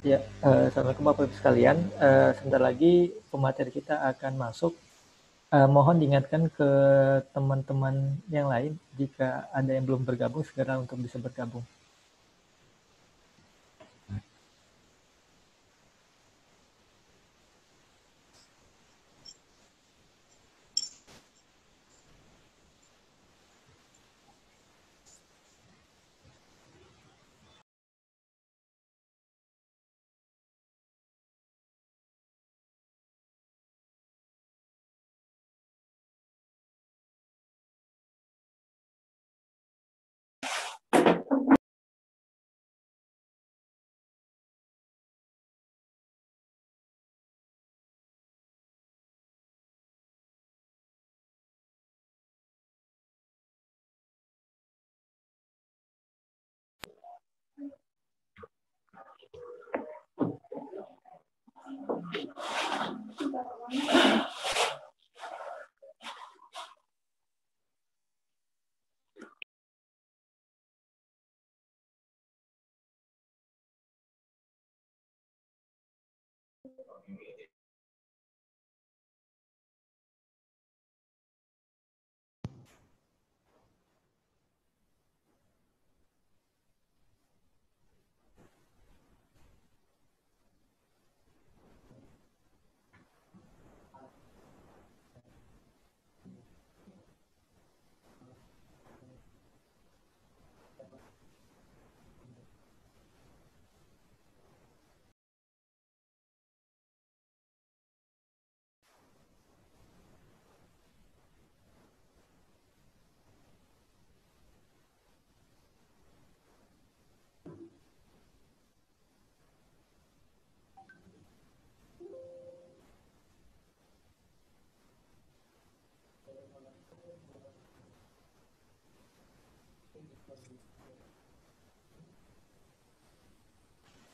Ya, assalamualaikum Bapak Ibu sekalian. Sebentar lagi pemateri kita akan masuk. Mohon diingatkan ke teman-teman yang lain jika ada yang belum bergabung segera untuk bisa bergabung.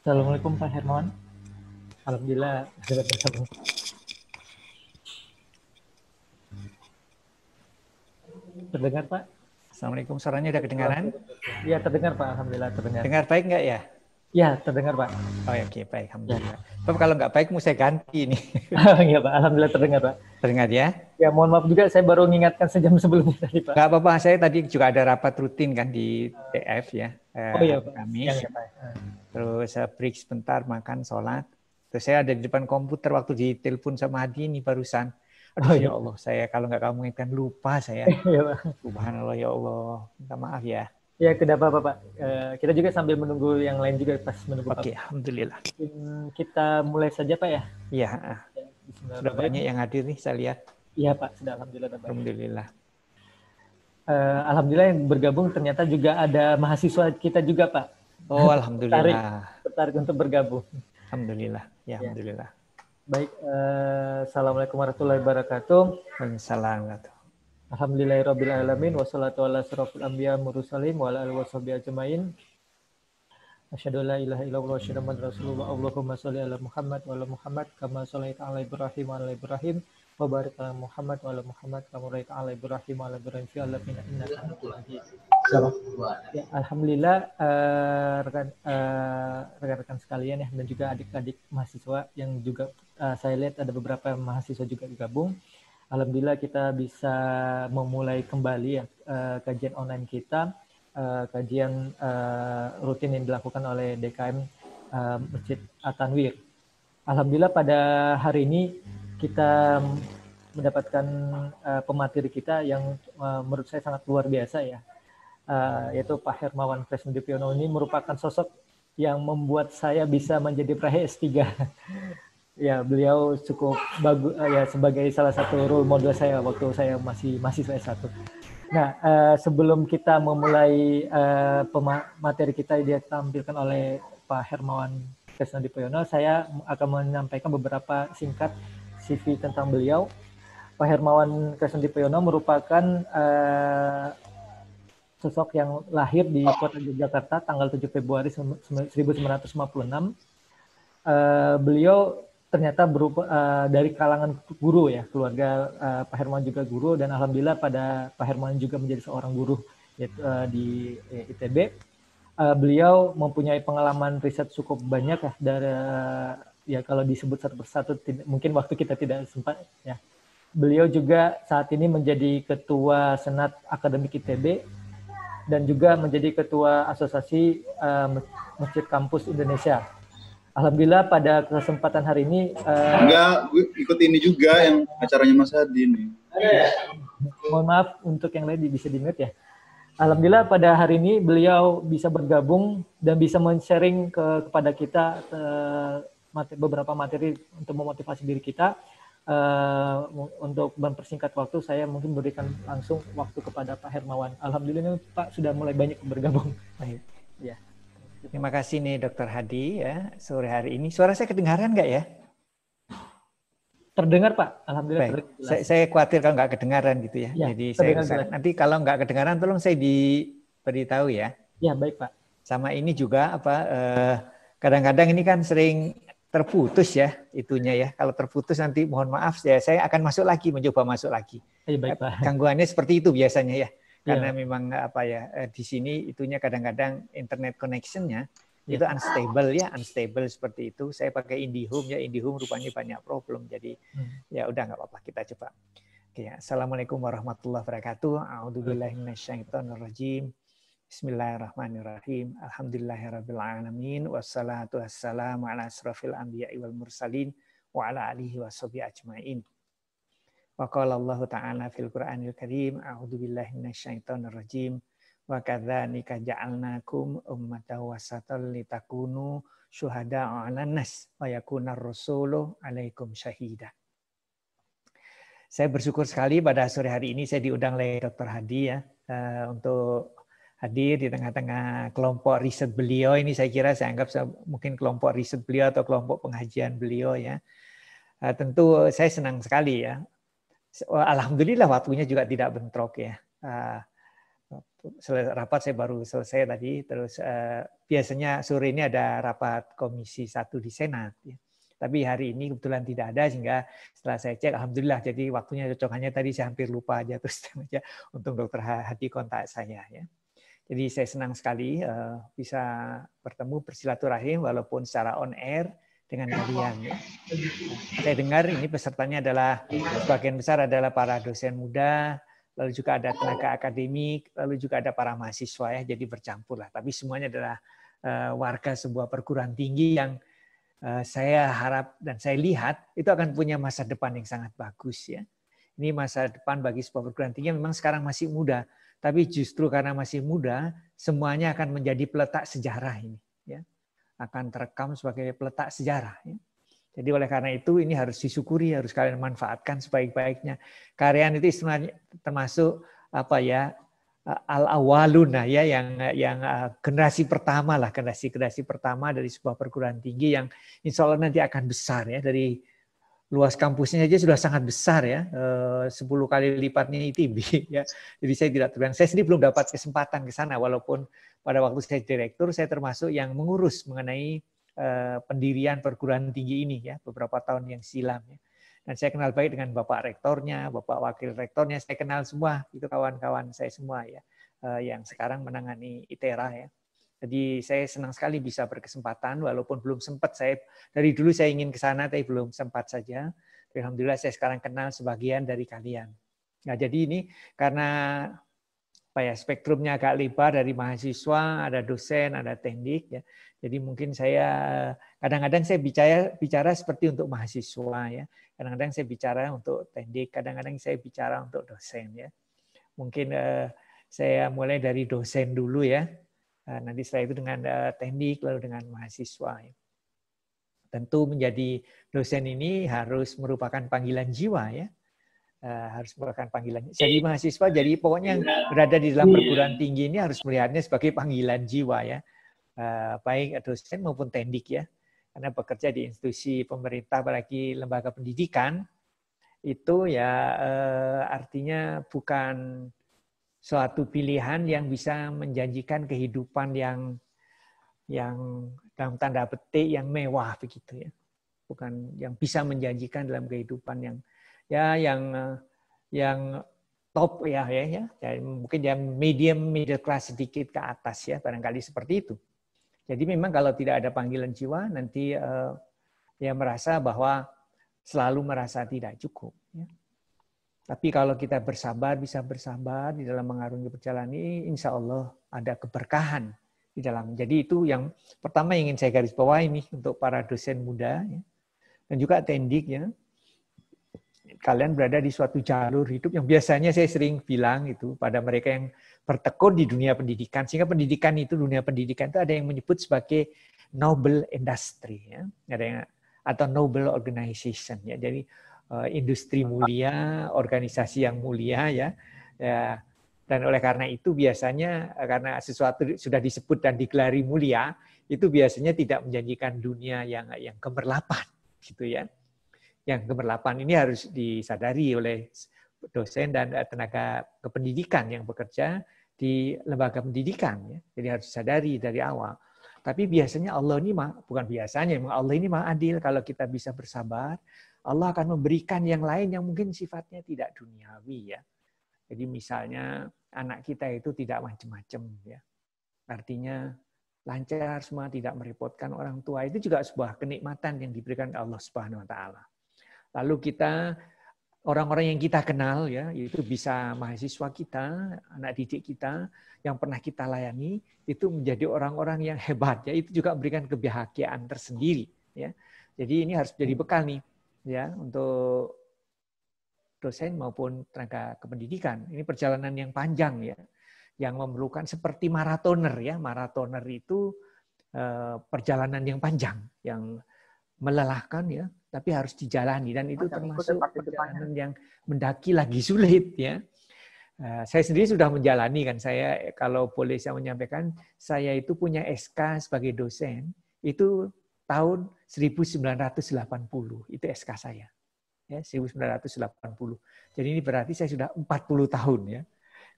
Assalamualaikum Pak Hermawan. Alhamdulillah sudah bergabung. Terdengar Pak? Assalamualaikum, suaranya udah kedengaran? Ya, terdengar Pak. Alhamdulillah terdengar. Dengar baik nggak ya? Ya, terdengar Pak. Oh ya, oke, baik. Alhamdulillah. Tapi kalau nggak baik, mau saya ganti nih. Iya Pak, Alhamdulillah terdengar Pak. Terdengar ya? Ya, mohon maaf juga saya baru mengingatkan sejam sebelumnya tadi Pak. Nggak apa-apa, saya tadi juga ada rapat rutin kan di TF ya. Oh iya Pak, Kamis. siang ya Pak. Terus break sebentar, makan, sholat. Terus saya ada di depan komputer waktu ditelepon sama Hadi ini barusan. Aduh ya Allah, saya kalau nggak kamu ingatkan lupa saya. Iya Pak. Subhanallah ya Allah, minta maaf ya. Ya, tidak apa-apa Pak. Kita juga sambil menunggu yang lain juga pas menunggu Pak. Oke, alhamdulillah. Kita mulai saja Pak ya. Iya, sudah banyak yang hadir nih saya lihat. Iya Pak, sudah alhamdulillah. Alhamdulillah. Alhamdulillah yang bergabung ternyata juga ada mahasiswa kita juga Pak. Oh, alhamdulillah. Tertarik untuk bergabung. Alhamdulillah. Ya, alhamdulillah. Baik, assalamualaikum warahmatullahi wabarakatuh. Waalaikumsalam. Alhamdulillahirabbil alamin wassalatu ala asrofil anbiya mursalin wa ala alihi washabihi ajmain. Asyhadu an la ilaha illallah wa asyhadu anna rasulullah. Allahumma shalli ala Muhammad wa ala Muhammad kama shallaita ala Ibrahim wa ala Ibrahim wa barik ala Muhammad wa ala Muhammad kama barakta ala Ibrahim wa ala Ibrahim fil alamin innaka Hamidum Majid. Ya, alhamdulillah rekan-rekan sekalian ya, dan juga adik-adik mahasiswa yang juga saya lihat ada beberapa mahasiswa juga gabung. Alhamdulillah kita bisa memulai kembali ya kajian online kita, kajian rutin yang dilakukan oleh DKM Masjid At-Tanwir. Alhamdulillah pada hari ini kita mendapatkan pemateri kita yang menurut saya sangat luar biasa ya, yaitu Pak Hermawan Kresnandipiono. Ini merupakan sosok yang membuat saya bisa menjadi peraih S3. Ya, beliau cukup bagus ya, sebagai salah satu role model saya waktu saya masih mahasiswa S1. Nah, sebelum kita memulai materi kita yang ditampilkan oleh Pak Hermawan Kresnandipiono, saya akan menyampaikan beberapa singkat CV tentang beliau. Pak Hermawan Kresnandipiono merupakan sosok yang lahir di kota Yogyakarta tanggal 7 Februari 1956. Beliau ternyata dari kalangan guru ya, keluarga Pak Hermawan juga guru, dan alhamdulillah pada Pak Hermawan juga menjadi seorang guru di ITB. beliau mempunyai pengalaman riset cukup banyak ya, dari ya kalau disebut satu persatu mungkin waktu kita tidak sempat ya. Beliau juga saat ini menjadi ketua Senat Akademik ITB dan juga menjadi ketua Asosiasi Masjid Kampus Indonesia. Alhamdulillah pada kesempatan hari ini enggak, gue ikut ini juga yang acaranya Mas Hadi nih. Mohon maaf untuk yang lain bisa di-mute ya. Alhamdulillah pada hari ini beliau bisa bergabung dan bisa men-sharing kepada kita beberapa materi untuk memotivasi diri kita. Untuk mempersingkat waktu, saya mungkin berikan langsung waktu kepada Pak Hermawan. Alhamdulillah Pak sudah mulai banyak bergabung. Baik. Ya. Terima kasih nih Dr. Hadi ya sore hari ini. Suara saya kedengaran nggak ya? Terdengar Pak, alhamdulillah. Baik. Saya khawatir kalau nggak kedengaran gitu ya. Ya, jadi nanti kalau nggak kedengaran tolong saya diberitahu ya. Ya baik Pak. Sama ini juga kadang-kadang ini kan sering terputus ya itunya ya. Kalau terputus nanti mohon maaf ya, saya akan mencoba masuk lagi. Ya, baik Pak. Gangguannya seperti itu biasanya ya. Karena memang di sini itunya kadang-kadang internet connectionnya itu unstable seperti itu. Saya pakai IndiHome ya, IndiHome rupanya banyak problem. Jadi ya udah nggak apa-apa, kita coba. Oke, Assalamualaikum warahmatullahi wabarakatuh. A'udzubillahi minasyaitonirrajim. Bismillahirrahmanirrahim. Alhamdulillahirabbil alamin wassalatu wassalamu ala asrofil anbiya'i wal mursalin wa ala alihi washabihi ajmain. Wa qala Allah ta'ala fil Qur'anil Karim, a'udzubillahi minasyaitonir rajim. Wa kadzalika ja'alnakum ummatan wasatan litakunu syuhada'a 'alan nas wa yakunar rasulu 'alaikum syahida. Saya bersyukur sekali pada sore hari ini saya diundang oleh Dr. Hadi ya untuk hadir di tengah-tengah kelompok riset beliau ini. Saya anggap mungkin kelompok riset beliau atau kelompok pengajian beliau ya. Tentu saya senang sekali ya. Alhamdulillah waktunya juga tidak bentrok ya. Rapat saya baru selesai tadi, terus biasanya sore ini ada rapat Komisi 1 di Senat. Ya. Tapi hari ini kebetulan tidak ada, sehingga setelah saya cek, alhamdulillah, jadi waktunya cocok. Hanya tadi saya hampir lupa aja, terus aja untuk Dr. Hadi kontak saya. Ya. Jadi saya senang sekali bisa bertemu bersilaturahim walaupun secara on air dengan kalian. Ya. Saya dengar ini pesertanya adalah sebagian besar adalah para dosen muda, lalu juga ada tenaga akademik, lalu juga ada para mahasiswa ya, jadi bercampur lah. Tapi semuanya adalah warga sebuah perguruan tinggi yang saya harap dan saya lihat itu akan punya masa depan yang sangat bagus ya. Ini masa depan bagi sebuah perguruan tinggi yang memang sekarang masih muda, tapi justru karena masih muda semuanya akan menjadi peletak sejarah ini ya. Akan terekam sebagai peletak sejarah ya. Jadi oleh karena itu ini harus disyukuri, harus kalian manfaatkan sebaik-baiknya. Karyan itu istilahnya termasuk apa ya, al-awwaluna ya, yang generasi pertama lah, generasi pertama dari sebuah perguruan tinggi yang insya Allah nanti akan besar ya. Dari luas kampusnya saja sudah sangat besar ya, 10 kali lipatnya ITB ya. Jadi saya tidak terbayang, saya sendiri belum dapat kesempatan ke sana, walaupun pada waktu saya direktur saya termasuk yang mengurus mengenai pendirian perguruan tinggi ini ya beberapa tahun yang silam ya. Dan saya kenal baik dengan Bapak Rektornya, Bapak Wakil Rektornya, saya kenal semua itu kawan-kawan saya semua ya yang sekarang menangani ITERA ya. Jadi saya senang sekali bisa berkesempatan walaupun belum sempat, saya dari dulu saya ingin ke sana tapi belum sempat saja. Alhamdulillah saya sekarang kenal sebagian dari kalian. Nah, jadi ini karena apa ya, spektrumnya agak lebar, dari mahasiswa, ada dosen, ada teknik ya. Jadi mungkin saya kadang-kadang saya bicara seperti untuk mahasiswa ya. Kadang-kadang saya bicara untuk teknik, kadang-kadang saya bicara untuk dosen ya. Mungkin saya mulai dari dosen dulu ya. Nanti setelah itu dengan teknik, lalu dengan mahasiswa. Ya. Tentu menjadi dosen ini harus merupakan panggilan jiwa ya. Harus merupakan panggilan. Jadi mahasiswa, jadi pokoknya yang berada di dalam perguruan tinggi ini harus melihatnya sebagai panggilan jiwa ya, baik dosen maupun teknik ya, karena bekerja di institusi pemerintah, apalagi lembaga pendidikan itu ya artinya bukan suatu pilihan yang bisa menjanjikan kehidupan yang dalam tanda petik yang mewah begitu ya, bukan yang bisa menjanjikan dalam kehidupan yang top ya, mungkin yang medium middle class sedikit ke atas ya, barangkali seperti itu. Jadi memang kalau tidak ada panggilan jiwa nanti ya merasa bahwa selalu merasa tidak cukup. Ya. Tapi kalau kita bersabar, bisa bersabar di dalam mengarungi perjalanan ini, insya Allah ada keberkahan di dalam. Jadi itu yang pertama yang ingin saya garis bawahi ini untuk para dosen muda ya. Dan juga tendik ya. Kalian berada di suatu jalur hidup yang biasanya saya sering bilang itu pada mereka yang bertekun di dunia pendidikan, sehingga pendidikan itu, dunia pendidikan itu ada yang menyebut sebagai noble industry ya. Ada yang atau noble organization ya. Jadi industri mulia, organisasi yang mulia ya. Dan oleh karena itu biasanya karena sesuatu sudah disebut dan digelari mulia, itu biasanya tidak menjanjikan dunia yang gemerlapan gitu ya. Yang gemerlapan ini harus disadari oleh dosen dan tenaga kependidikan yang bekerja di lembaga pendidikan ya. Jadi harus disadari dari awal. Tapi biasanya Allah ini bukan biasanya, memang Allah ini Maha adil. Kalau kita bisa bersabar, Allah akan memberikan yang lain yang mungkin sifatnya tidak duniawi ya. Jadi misalnya anak kita itu tidak macam-macam ya. Artinya lancar semua, tidak merepotkan orang tua. Itu juga sebuah kenikmatan yang diberikan Allah Subhanahu wa taala. Lalu kita orang-orang yang kita kenal ya, itu bisa mahasiswa kita, anak didik kita yang pernah kita layani itu menjadi orang-orang yang hebat ya, itu juga memberikan kebahagiaan tersendiri ya. Jadi ini harus menjadi bekal nih ya untuk dosen maupun tenaga kependidikan. Ini perjalanan yang panjang ya, yang memerlukan seperti maratoner ya. Maratoner itu perjalanan yang panjang, yang melelahkan ya, tapi harus dijalani dan itu termasuk perjalanan yang mendaki lagi sulit ya. Saya sendiri sudah menjalani kan, saya kalau boleh saya menyampaikan, saya itu punya SK sebagai dosen itu tahun 1980 itu SK saya. Ya, 1980. Jadi ini berarti saya sudah 40 tahun ya.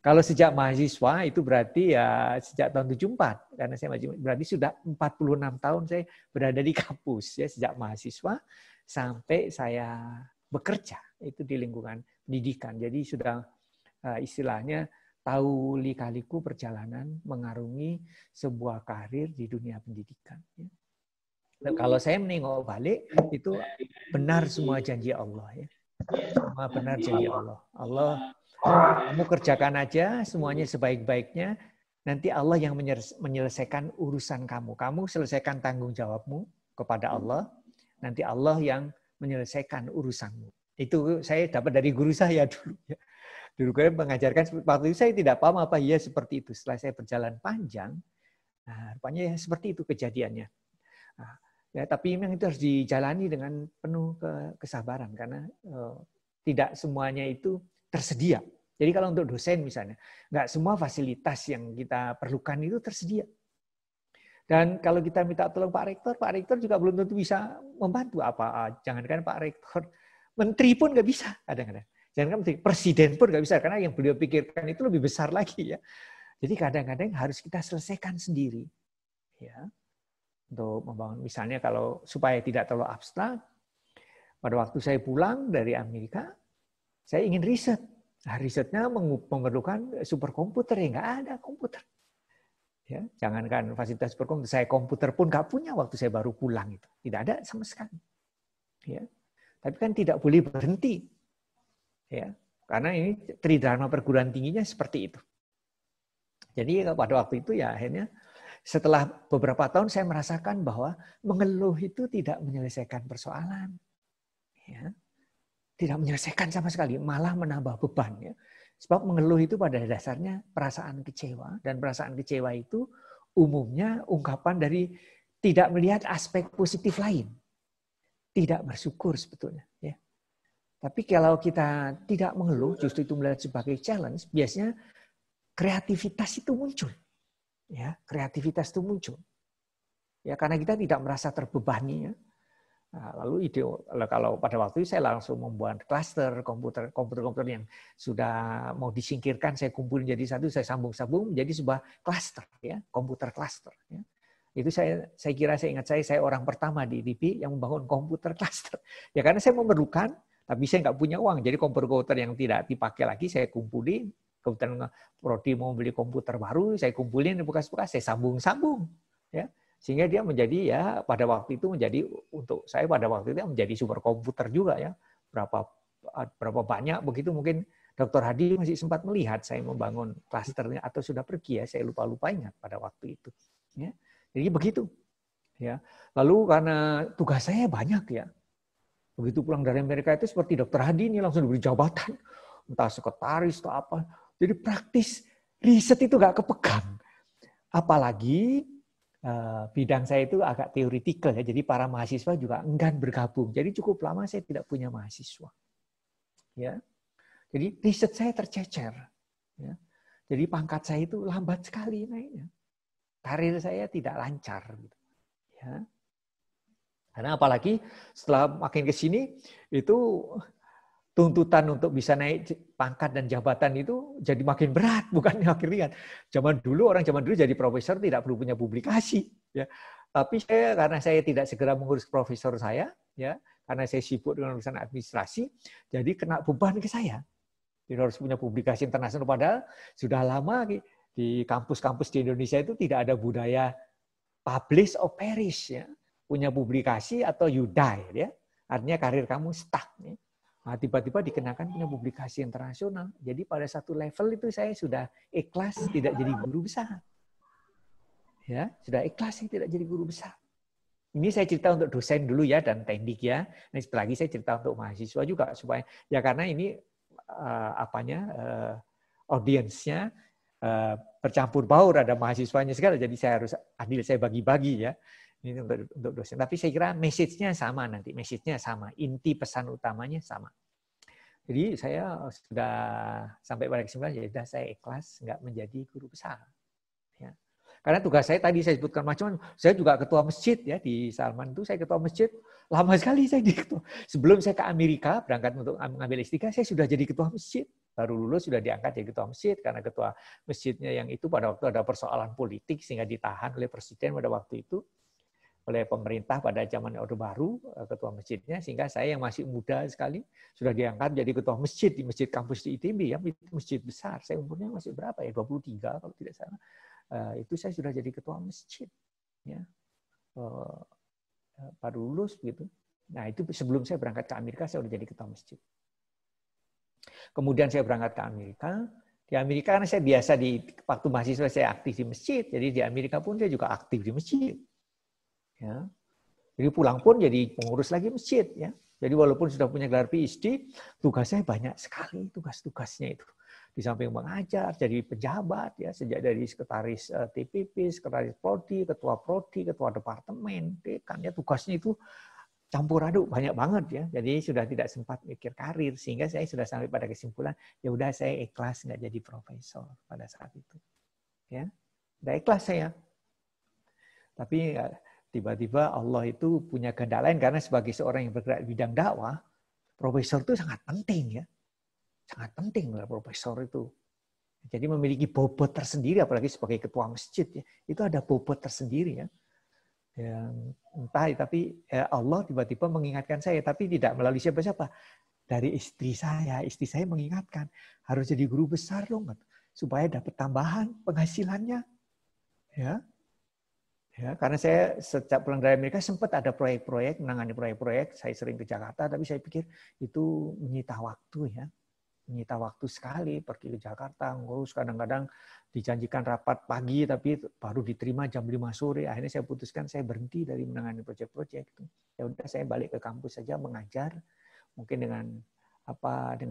Kalau sejak mahasiswa itu berarti ya sejak tahun 74 karena saya berarti sudah 46 tahun saya berada di kampus ya, sejak mahasiswa sampai saya bekerja itu di lingkungan pendidikan. Jadi sudah istilahnya tahu lika-liku perjalanan mengarungi sebuah karir di dunia pendidikan. Nah, kalau saya menengok balik itu benar semua janji Allah ya. Semua benar janji Allah. Allah, kamu kerjakan aja semuanya sebaik-baiknya. Nanti Allah yang menyelesaikan urusan kamu. Kamu selesaikan tanggung jawabmu kepada Allah. Nanti Allah yang menyelesaikan urusanmu. Itu saya dapat dari guru saya dulu. Dulu saya mengajarkan, waktu itu saya tidak paham apa ya seperti itu. Setelah saya berjalan panjang, nah, rupanya ya seperti itu kejadiannya. Nah, ya, tapi memang itu harus dijalani dengan penuh kesabaran karena tidak semuanya itu tersedia. Jadi kalau untuk dosen misalnya, nggak semua fasilitas yang kita perlukan itu tersedia. Dan kalau kita minta tolong Pak Rektor juga belum tentu bisa membantu apa. Jangankan Pak Rektor, Menteri pun nggak bisa kadang-kadang. Jangankan Menteri, Presiden pun nggak bisa karena yang beliau pikirkan itu lebih besar lagi ya. Jadi kadang-kadang harus kita selesaikan sendiri, ya. Untuk membangun misalnya kalau supaya tidak terlalu abstrak. Pada waktu saya pulang dari Amerika, saya ingin riset. Nah, risetnya memerlukan superkomputer, ya nggak ada komputer. Ya, jangankan fasilitas superkomputer, saya komputer pun nggak punya waktu saya baru pulang itu, tidak ada sama sekali. Ya, tapi kan tidak boleh berhenti, ya, karena ini tridharma perguruan tingginya seperti itu. Jadi pada waktu itu ya akhirnya setelah beberapa tahun saya merasakan bahwa mengeluh itu tidak menyelesaikan persoalan, ya. Tidak menyelesaikan sama sekali, malah menambah beban. Ya. Sebab mengeluh itu pada dasarnya perasaan kecewa, dan perasaan kecewa itu umumnya ungkapan dari tidak melihat aspek positif lain, tidak bersyukur sebetulnya. Ya. Tapi kalau kita tidak mengeluh, justru itu melihat sebagai challenge, biasanya kreativitas itu muncul. Ya, kreativitas itu muncul. Ya, karena kita tidak merasa terbebani. Ya. Nah, lalu kalau pada waktu itu saya langsung membuat klaster komputer yang sudah mau disingkirkan, saya kumpulin jadi satu, saya sambung-sambung menjadi sebuah klaster, ya, komputer klaster. Ya. Itu saya kira saya ingat saya orang pertama di IDB yang membangun komputer klaster. Ya karena saya memerlukan Tapi saya nggak punya uang, jadi komputer-komputer yang tidak dipakai lagi saya kumpulin. Kebetulan prodi mau beli komputer baru, saya kumpulin di bekas-bekas, saya sambung-sambung, ya, sehingga dia menjadi ya pada waktu itu menjadi untuk saya pada waktu itu menjadi superkomputer juga ya. Berapa banyak begitu mungkin Dr. Hadi masih sempat melihat saya membangun klasternya atau sudah pergi ya, saya lupa ingat pada waktu itu. Ya, jadi begitu. Ya, lalu karena tugas saya banyak ya. Begitu pulang dari Amerika itu seperti Dr. Hadi ini langsung diberi jabatan, entah sekretaris atau apa. Jadi praktis riset itu nggak kepegang. Apalagi bidang saya itu agak teoretikal ya. Jadi para mahasiswa juga enggan bergabung. Jadi cukup lama saya tidak punya mahasiswa. Ya, jadi riset saya tercecer. Ya. Jadi pangkat saya itu lambat sekali naiknya. Karir saya tidak lancar. Ya. Karena apalagi setelah makin ke sini itu tuntutan untuk bisa naik pangkat dan jabatan itu jadi makin berat, bukan makin ringan. Zaman dulu jadi profesor tidak perlu punya publikasi, ya. Tapi karena saya tidak segera mengurus profesor saya, ya, karena saya sibuk dengan urusan administrasi, jadi kena beban ke saya. Jadi harus punya publikasi internasional. Padahal sudah lama di kampus-kampus di Indonesia itu tidak ada budaya publish or perish, ya. Punya publikasi atau you die, ya. Artinya karir kamu stuck. Ya. Nah, tiba-tiba dikenakan punya publikasi internasional. Jadi pada satu level itu saya sudah ikhlas tidak jadi guru besar. Ya, sudah ikhlas tidak jadi guru besar. Ini saya cerita untuk dosen dulu ya dan teknik ya. Nah, setelah lagi saya cerita untuk mahasiswa juga supaya ya karena ini audiensnya bercampur baur, ada mahasiswanya segala, jadi saya harus adil, saya bagi-bagi ya. Ini untuk dosen. Tapi saya kira message-nya sama nanti. Message-nya sama. Inti pesan utamanya sama. Jadi saya sudah sampai pada kesimpulan, ya sudah saya ikhlas nggak menjadi guru besar. Ya. Karena tugas saya tadi saya sebutkan macam-macam. Saya juga ketua masjid ya di Salman itu saya ketua masjid. Lama sekali saya di ketua. Sebelum saya ke Amerika berangkat untuk mengambil S3, saya sudah jadi ketua masjid. Baru lulus sudah diangkat jadi ketua masjid karena ketua masjidnya yang itu pada waktu ada persoalan politik sehingga ditahan oleh presiden pada waktu itu. Oleh pemerintah pada zaman Orde Baru, ketua masjidnya, sehingga saya yang masih muda sekali sudah diangkat jadi ketua masjid di masjid kampus di ITB, ya, masjid besar. Saya umurnya masih berapa ya, 23 kalau tidak salah. Itu saya sudah jadi ketua masjid. Ya. Baru lulus gitu. Nah itu sebelum saya berangkat ke Amerika, saya sudah jadi ketua masjid. Kemudian saya berangkat ke Amerika. Di Amerika karena saya biasa waktu mahasiswa saya aktif di masjid, jadi di Amerika pun saya juga aktif di masjid. Ya. Jadi pulang pun jadi pengurus lagi masjid. Ya. Jadi walaupun sudah punya gelar PhD, tugasnya banyak sekali tugas-tugasnya itu. Di samping mengajar, jadi pejabat, ya sejak dari sekretaris TPP, sekretaris prodi, ketua departemen, dekan, ya tugasnya itu campur aduk banyak banget ya. Jadi sudah tidak sempat mikir karir sehingga saya sudah sampai pada kesimpulan ya udah saya ikhlas nggak jadi profesor pada saat itu. Ya, udah ikhlas saya. Tapi tiba-tiba Allah itu punya kehendak lain karena sebagai seorang yang bergerak di bidang dakwah, profesor itu sangat penting ya. Sangat penting lah profesor itu. Jadi memiliki bobot tersendiri apalagi sebagai ketua masjid ya. Itu ada bobot tersendiri ya. Entah tapi Allah tiba-tiba mengingatkan saya tapi tidak melalui siapa-siapa. Dari istri saya mengingatkan harus jadi guru besar loh supaya dapat tambahan penghasilannya. Ya. Ya, karena saya sejak pulang dari Amerika sempat ada proyek-proyek, menangani proyek-proyek, saya sering ke Jakarta, tapi saya pikir itu menyita waktu ya. Menyita waktu sekali, pergi ke Jakarta, ngurus kadang-kadang dijanjikan rapat pagi, tapi baru diterima jam 5 sore. Akhirnya saya putuskan saya berhenti dari menangani proyek-proyek itu. Ya udah saya balik ke kampus saja mengajar, mungkin dengan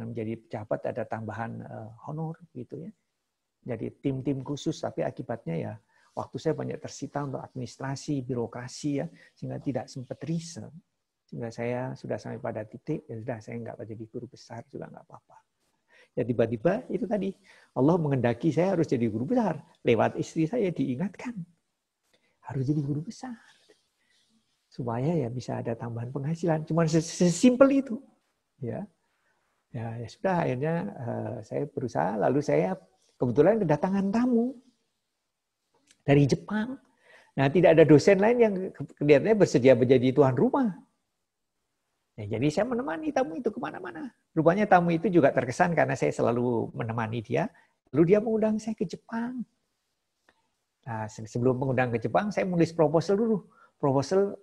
menjadi pejabat ada tambahan honor gitu ya. Jadi tim-tim khusus, tapi akibatnya ya waktu saya banyak tersita untuk administrasi, birokrasi ya, sehingga tidak sempat riset. Sehingga saya sudah sampai pada titik, ya sudah saya nggak jadi guru besar juga nggak apa-apa. Ya tiba-tiba itu tadi Allah mengendaki saya harus jadi guru besar. Lewat istri saya diingatkan harus jadi guru besar supaya ya bisa ada tambahan penghasilan. Cuma sesimpel itu. Ya sudah akhirnya saya berusaha. Lalu saya kebetulan kedatangan tamu dari Jepang. Nah, tidak ada dosen lain yang kelihatannya bersedia menjadi tuan rumah. Ya, jadi saya menemani tamu itu kemana-mana. Rupanya tamu itu juga terkesan karena saya selalu menemani dia. Lalu dia mengundang saya ke Jepang. Nah, sebelum mengundang ke Jepang, saya menulis proposal dulu. Proposal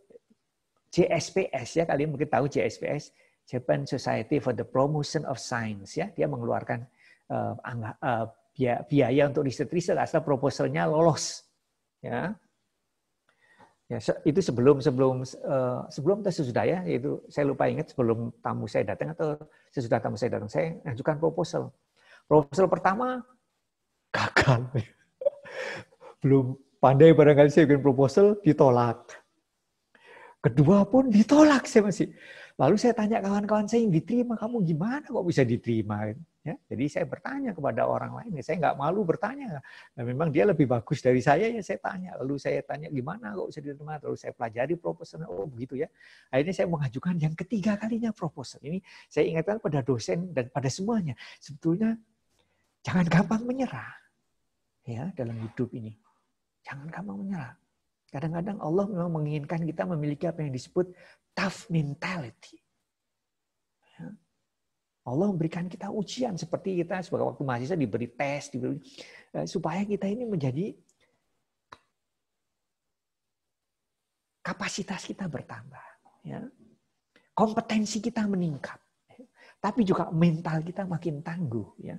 JSPS, ya kalian mungkin tahu JSPS, Japan Society for the Promotion of Science. Ya, dia mengeluarkan biaya untuk riset-riset asal proposalnya lolos. Ya. Ya, itu sebelum atau sesudah ya, itu saya lupa ingat sebelum tamu saya datang atau sesudah tamu saya datang, saya ajukan proposal. Proposal pertama gagal. Belum pandai barangkali saya bikin proposal, ditolak. Kedua pun ditolak saya masih. Lalu saya tanya kawan-kawan saya yang diterima, kamu gimana kok bisa diterima? Ya, jadi saya bertanya kepada orang lain, saya nggak malu bertanya. Nah, memang dia lebih bagus dari saya, ya saya tanya. Lalu saya tanya gimana kok bisa diterima? Lalu saya pelajari proposalnya, oh begitu ya. Akhirnya saya mengajukan yang ketiga kalinya proposal. Ini saya ingatkan pada dosen dan pada semuanya. Sebetulnya jangan gampang menyerah ya dalam hidup ini. Jangan gampang menyerah. Kadang-kadang Allah memang menginginkan kita memiliki apa yang disebut tough mentality. Allah memberikan kita ujian seperti kita sebagai waktu mahasiswa diberi tes, supaya kita ini menjadi kapasitas kita bertambah, ya. Kompetensi kita meningkat, tapi juga mental kita makin tangguh, ya.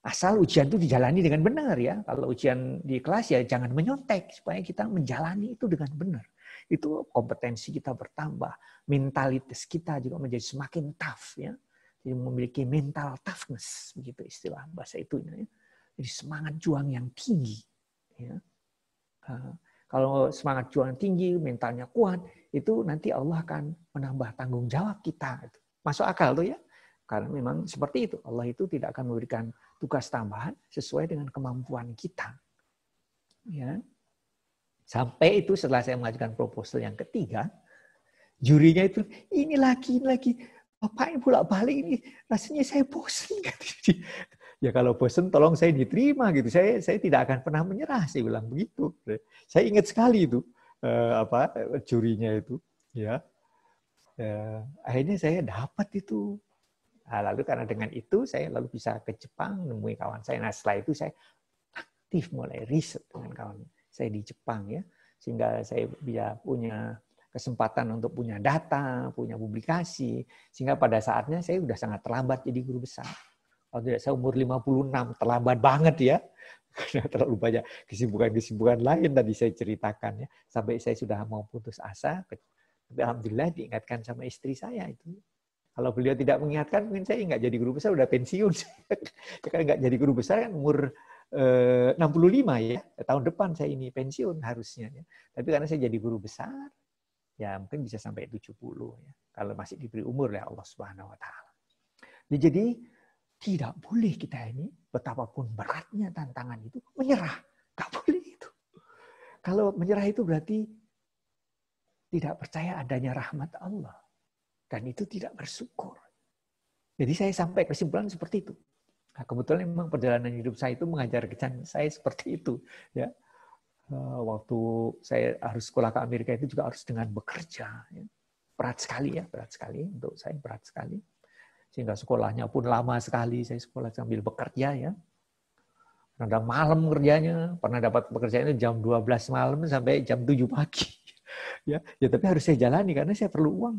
Asal ujian itu dijalani dengan benar ya. Kalau ujian di kelas ya jangan menyontek supaya kita menjalani itu dengan benar. Itu kompetensi kita bertambah, mentalitas kita juga menjadi semakin tough ya. Jadi memiliki mental toughness begitu istilah bahasa itu ya. Jadi semangat juang yang tinggi ya. Kalau semangat juang tinggi, mentalnya kuat, itu nanti Allah akan menambah tanggung jawab kita. Masuk akal tuh ya. Karena memang seperti itu. Allah itu tidak akan memberikan tugas tambahan sesuai dengan kemampuan kita. Ya. Sampai itu setelah saya mengajukan proposal yang ketiga, jurinya itu, ini lagi. Bapak ini bolak-balik ini, rasanya saya bosan. Ya kalau bosan tolong saya diterima gitu. Saya tidak akan pernah menyerah, saya bilang begitu. Saya ingat sekali itu jurinya itu. Ya. Akhirnya saya dapat itu. Nah, lalu karena dengan itu saya lalu bisa ke Jepang nemui kawan saya. Nah setelah itu saya aktif mulai riset dengan kawan saya di Jepang ya, sehingga saya bisa punya kesempatan untuk punya data, punya publikasi, sehingga pada saatnya saya sudah sangat terlambat jadi guru besar. Kalau tidak saya umur 56 terlambat banget ya, karena terlalu banyak kesibukan lain tadi saya ceritakan ya, sampai saya sudah mau putus asa. Tapi alhamdulillah diingatkan sama istri saya itu. Kalau beliau tidak mengingatkan, mungkin saya nggak jadi guru besar, udah pensiun. Kalau nggak jadi guru besar kan umur 65 ya, tahun depan saya ini pensiun harusnya. Ya. Tapi karena saya jadi guru besar, ya mungkin bisa sampai 70 ya. Kalau masih diberi umur oleh Allah Subhanahu Wa Taala. Jadi tidak boleh kita ini, betapapun beratnya tantangan itu, menyerah. Nggak boleh itu. Kalau menyerah itu berarti tidak percaya adanya rahmat Allah. Dan itu tidak bersyukur. Jadi saya sampai kesimpulan seperti itu. Nah, kebetulan memang perjalanan hidup saya itu mengajarkan saya seperti itu. Ya, waktu saya harus sekolah ke Amerika itu juga harus dengan bekerja. Ya. Berat sekali untuk saya berat sekali. Sehingga sekolahnya pun lama sekali. Saya sekolah sambil bekerja ya. Kadang malam kerjanya, pernah dapat pekerjaan itu jam 12 malam sampai jam 7 pagi. Ya, tapi harus saya jalani karena saya perlu uang.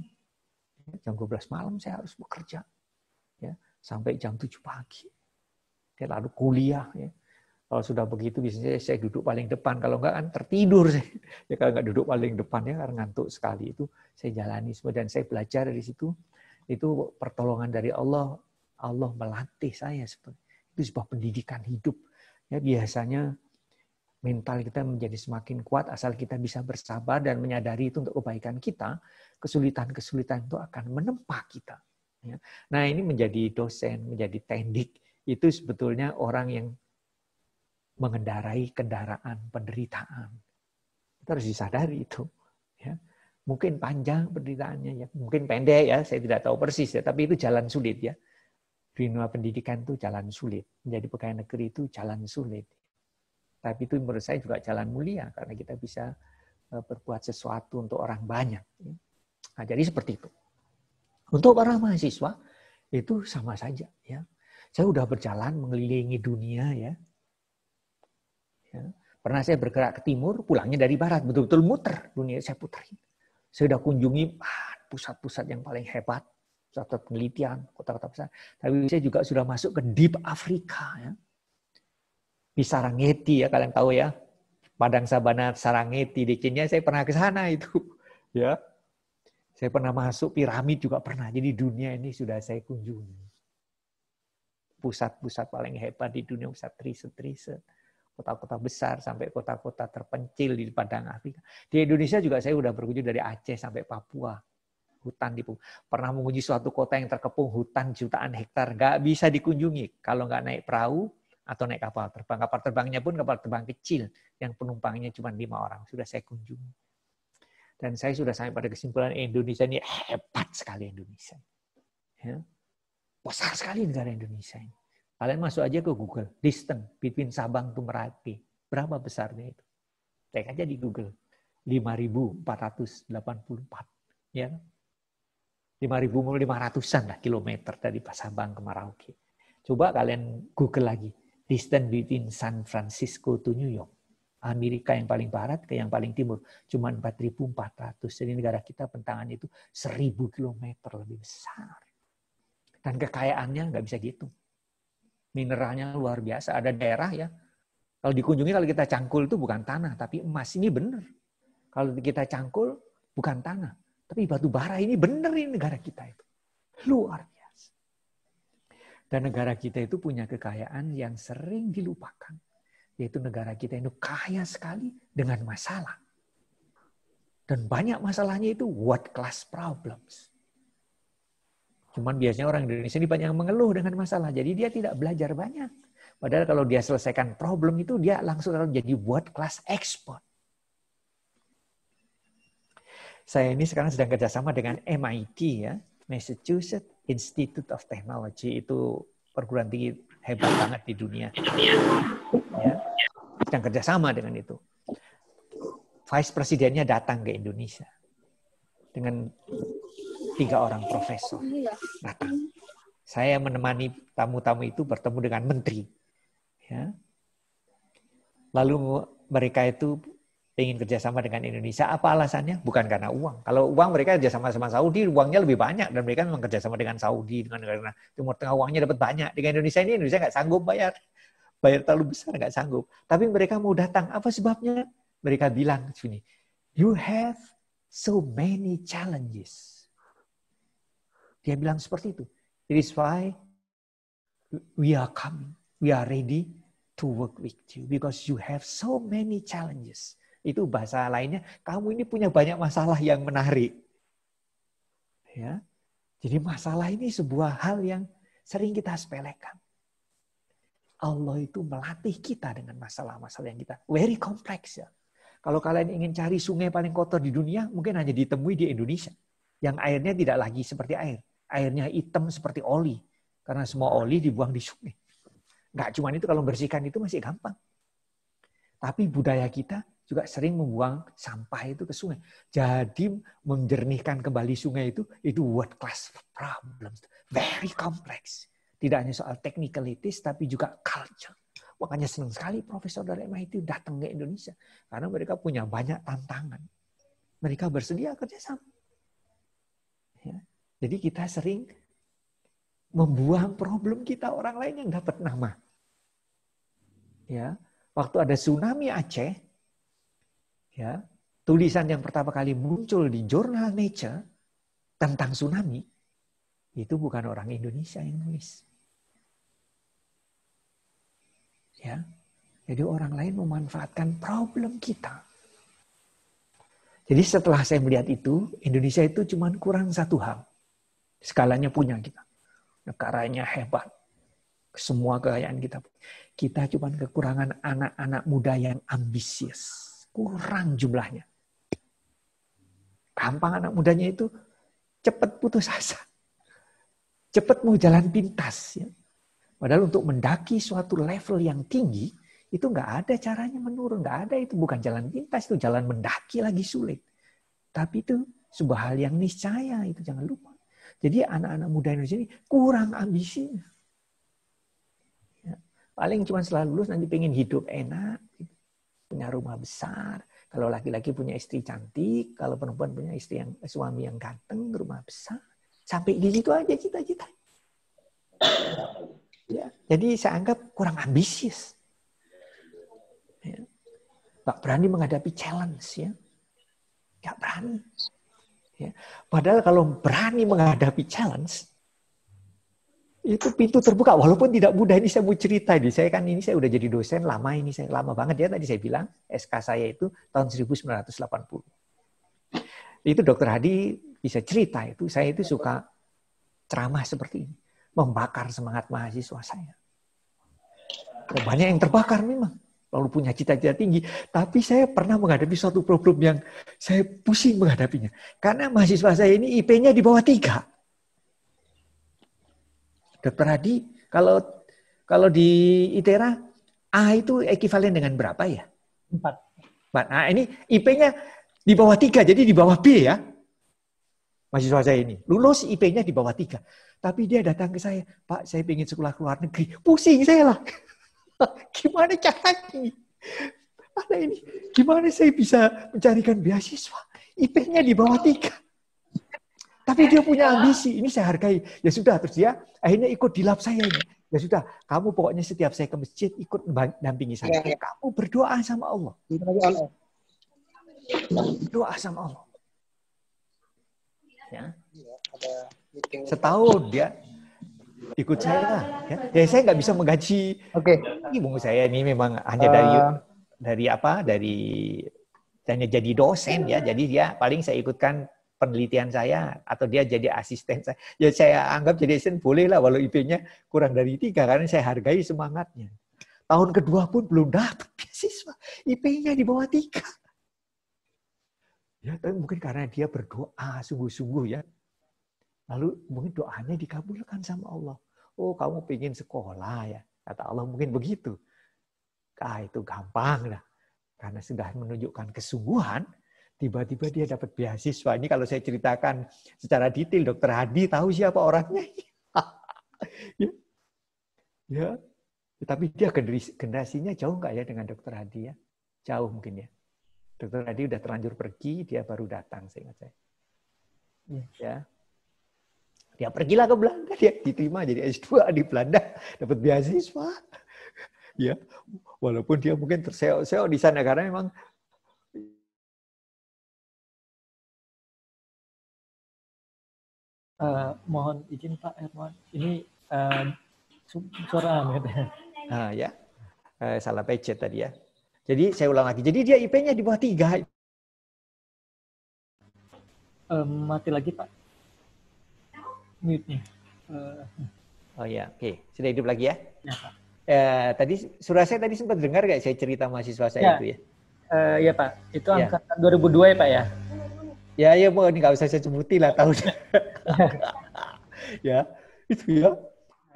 Jam 12 malam saya harus bekerja ya, sampai jam 7 pagi. Ya, lalu kuliah ya. Kalau sudah begitu biasanya saya duduk paling depan, kalau enggak kan tertidur saya. Ya kalau enggak duduk paling depan ya karena ngantuk sekali itu saya jalani semua dan saya belajar dari situ. Itu pertolongan dari Allah. Allah melatih saya seperti itu, sebuah pendidikan hidup. Ya biasanya mental kita menjadi semakin kuat asal kita bisa bersabar dan menyadari itu untuk kebaikan kita. Kesulitan-kesulitan itu akan menempa kita. Nah ini menjadi dosen, menjadi tendik, itu sebetulnya orang yang mengendarai kendaraan penderitaan. Kita harus disadari itu. Ya. Mungkin panjang penderitaannya, ya. Mungkin pendek ya, saya tidak tahu persis ya, tapi itu jalan sulit ya. Di dunia pendidikan itu jalan sulit. Menjadi pegawai negeri itu jalan sulit. Tapi itu menurut saya juga jalan mulia karena kita bisa berbuat sesuatu untuk orang banyak. Nah, jadi seperti itu. Untuk para mahasiswa itu sama saja ya. Saya udah berjalan mengelilingi dunia ya. Pernah saya bergerak ke timur, pulangnya dari barat, betul-betul muter dunia saya puterin. Saya udah kunjungi pusat-pusat yang paling hebat, pusat penelitian, kota-kota besar. Tapi saya juga sudah masuk ke deep Afrika ya. Di Serengeti ya, kalian tahu ya. Padang Sabana Serengeti di Kenya, saya pernah ke sana itu ya. Saya pernah masuk piramid juga pernah. Jadi dunia ini sudah saya kunjungi. Pusat-pusat paling hebat di dunia, pusat riset-riset. Kota-kota besar sampai kota-kota terpencil di padang Afrika. Di Indonesia juga saya sudah berkunjung dari Aceh sampai Papua. Hutan pernah mengunjungi suatu kota yang terkepung hutan jutaan hektar. Nggak bisa dikunjungi kalau nggak naik perahu atau naik kapal terbang. Kapal terbangnya pun kapal terbang kecil yang penumpangnya cuma 5 orang. Sudah saya kunjungi. Dan saya sudah sampai pada kesimpulan Indonesia ini hebat sekali Indonesia. Ya. Besar sekali negara Indonesia ini. Kalian masuk aja ke Google, distance between Sabang to Merauke. Berapa besarnya itu? Cek aja di Google. 5.484. Ya. 5.500-an lah kilometer dari Sabang ke Merauke. Coba kalian Google lagi. Distance between San Francisco to New York. Amerika yang paling barat ke yang paling timur. Cuma 4.400. Jadi negara kita bentangannya itu 1.000 kilometer lebih besar. Dan kekayaannya nggak bisa gitu. Mineralnya luar biasa. Ada daerah ya. Kalau dikunjungi, kalau kita cangkul itu bukan tanah, tapi emas. Ini benar. Kalau kita cangkul, bukan tanah. Tapi batu bara ini benar ini negara kita itu. Luar biasa. Dan negara kita itu punya kekayaan yang sering dilupakan. Yaitu negara kita itu kaya sekali dengan masalah. Dan banyak masalahnya itu world class problems. Cuman biasanya orang Indonesia ini banyak yang mengeluh dengan masalah. Jadi dia tidak belajar banyak. Padahal kalau dia selesaikan problem itu, dia langsung akan jadi world class expert. Saya ini sekarang sedang kerjasama dengan MIT, ya, Massachusetts Institute of Technology. Itu perguruan tinggi hebat banget di dunia. Ya, sedang kerjasama dengan itu. Vice presidennya datang ke Indonesia dengan 3 orang profesor datang. Saya menemani tamu-tamu itu bertemu dengan menteri. Ya. Lalu mereka itu ingin kerjasama dengan Indonesia. Apa alasannya? Bukan karena uang. Kalau uang mereka kerjasama sama Saudi, uangnya lebih banyak. Dan mereka memang kerjasama dengan Saudi, dengan negara Timur Tengah, uangnya dapat banyak. Dengan Indonesia ini, Indonesia nggak sanggup bayar. Bayar terlalu besar, nggak sanggup. Tapi mereka mau datang. Apa sebabnya? Mereka bilang, sini, you have so many challenges. Dia bilang seperti itu. It is why we are coming. We are ready to work with you. Because you have so many challenges. Itu bahasa lainnya, kamu ini punya banyak masalah yang menarik. Ya. Jadi masalah ini sebuah hal yang sering kita sepelekan. Allah itu melatih kita dengan masalah-masalah yang kita very complex ya. Kalau kalian ingin cari sungai paling kotor di dunia, mungkin hanya ditemui di Indonesia. Yang airnya tidak lagi seperti air. Airnya hitam seperti oli. Karena semua oli dibuang di sungai. Nggak cuma itu, kalau membersihkan itu masih gampang. Tapi budaya kita juga sering membuang sampah itu ke sungai. Jadi menjernihkan kembali sungai itu world class problems. Very complex. Tidak hanya soal technicalities, tapi juga culture. Makanya senang sekali profesor dari MIT datang ke Indonesia. Karena mereka punya banyak tantangan. Mereka bersedia kerjasama. Ya. Jadi kita sering membuang problem kita orang lain yang dapat nama. Ya, waktu ada tsunami Aceh, ya, tulisan yang pertama kali muncul di jurnal Nature tentang tsunami itu bukan orang Indonesia yang nulis. Ya, jadi orang lain memanfaatkan problem kita. Jadi setelah saya melihat itu, Indonesia itu cuma kurang satu hal. Skalanya punya kita. Negaranya hebat. Semua kekayaan kita. Kita cuma kekurangan anak-anak muda yang ambisius. Kurang jumlahnya. Gampang anak mudanya itu cepat putus asa. Cepat mau jalan pintas. Ya. Padahal untuk mendaki suatu level yang tinggi, itu nggak ada caranya menurun. Nggak ada, itu bukan jalan pintas, itu jalan mendaki lagi sulit. Tapi itu sebuah hal yang niscaya, itu jangan lupa. Jadi anak-anak muda Indonesia ini kurang ambisinya. Ya. Paling cuma setelah lulus nanti pengen hidup enak, punya rumah besar. Kalau laki-laki punya istri cantik, kalau perempuan punya suami yang ganteng, rumah besar. Sampai di situ aja cita-cita. Ya. Jadi saya anggap kurang ambisius. Ya. Nggak berani menghadapi challenge, ya. Nggak berani. Ya. Padahal kalau berani menghadapi challenge, itu pintu terbuka. Walaupun tidak mudah, ini saya mau cerita. Saya udah jadi dosen lama ini, saya lama banget ya. Tadi saya bilang, SK saya itu tahun 1980. Itu Dr. Hadi bisa cerita itu. Saya itu suka ceramah seperti ini. Membakar semangat mahasiswa saya. Banyak yang terbakar memang. Lalu punya cita-cita tinggi. Tapi saya pernah menghadapi suatu problem yang saya pusing menghadapinya. Karena mahasiswa saya ini IP-nya di bawah 3. Dr. Hadi, kalau di ITERA, A itu ekivalen dengan berapa ya? 4. Nah ini IP-nya di bawah 3, jadi di bawah B ya. Mahasiswa saya ini. Lulus IP-nya di bawah 3. Tapi dia datang ke saya, Pak saya pengen sekolah ke luar negeri. Pusing saya lah. Gimana caranya? Ada ini. Gimana saya bisa mencarikan beasiswa? IP-nya di bawah 3. Tapi dia punya ambisi. Ini saya hargai. Ya sudah, terus dia akhirnya ikut di lab saya ini. Ya sudah, kamu pokoknya setiap saya ke masjid ikut dampingi saya. Kamu berdoa sama Allah. Berdoa sama Allah. Ya. Setahun dia ikut saya. Ya saya nggak bisa menggaji. Ibu saya ini memang hanya dari hanya jadi dosen ya. Jadi dia paling saya ikutkan penelitian saya atau dia jadi asisten saya. Ya saya anggap jadi asisten boleh lah walau IP-nya kurang dari 3 karena saya hargai semangatnya. Tahun kedua pun belum dapat beasiswa. IP-nya di bawah 3. Ya, tapi mungkin karena dia berdoa sungguh-sungguh ya. Lalu mungkin doanya dikabulkan sama Allah. Oh, kamu pengen sekolah ya. Kata Allah mungkin begitu. Itu gampang lah. Karena sudah menunjukkan kesungguhan, tiba-tiba dia dapat beasiswa. Ini kalau saya ceritakan secara detail, Dr. Hadi tahu siapa orangnya. ya. Tapi dia generasinya jauh nggak ya dengan Dr. Hadi ya? Jauh mungkin ya. Dr. Hadi udah terlanjur pergi, dia baru datang, seingat saya. Ya. Dia pergilah ke Belanda, dia diterima jadi S2 di Belanda, dapat beasiswa. Ya, walaupun dia mungkin terseok-seok di sana karena memang mohon izin Pak Hermawan, ini suara ya. Salah pencet tadi ya. Jadi saya ulang lagi. Jadi dia IP-nya di bawah 3. Mati lagi Pak. Mute-nya. Oh ya, oke. Sudah hidup lagi ya? Ya Pak. Tadi surah saya tadi sempat dengar nggak saya cerita mahasiswa saya itu ya? Ya Pak. Itu angkatan 2002 ya Pak ya? Ya, Bu, ini nggak usah saya sebutin lah tahunnya. Ya, itu ya.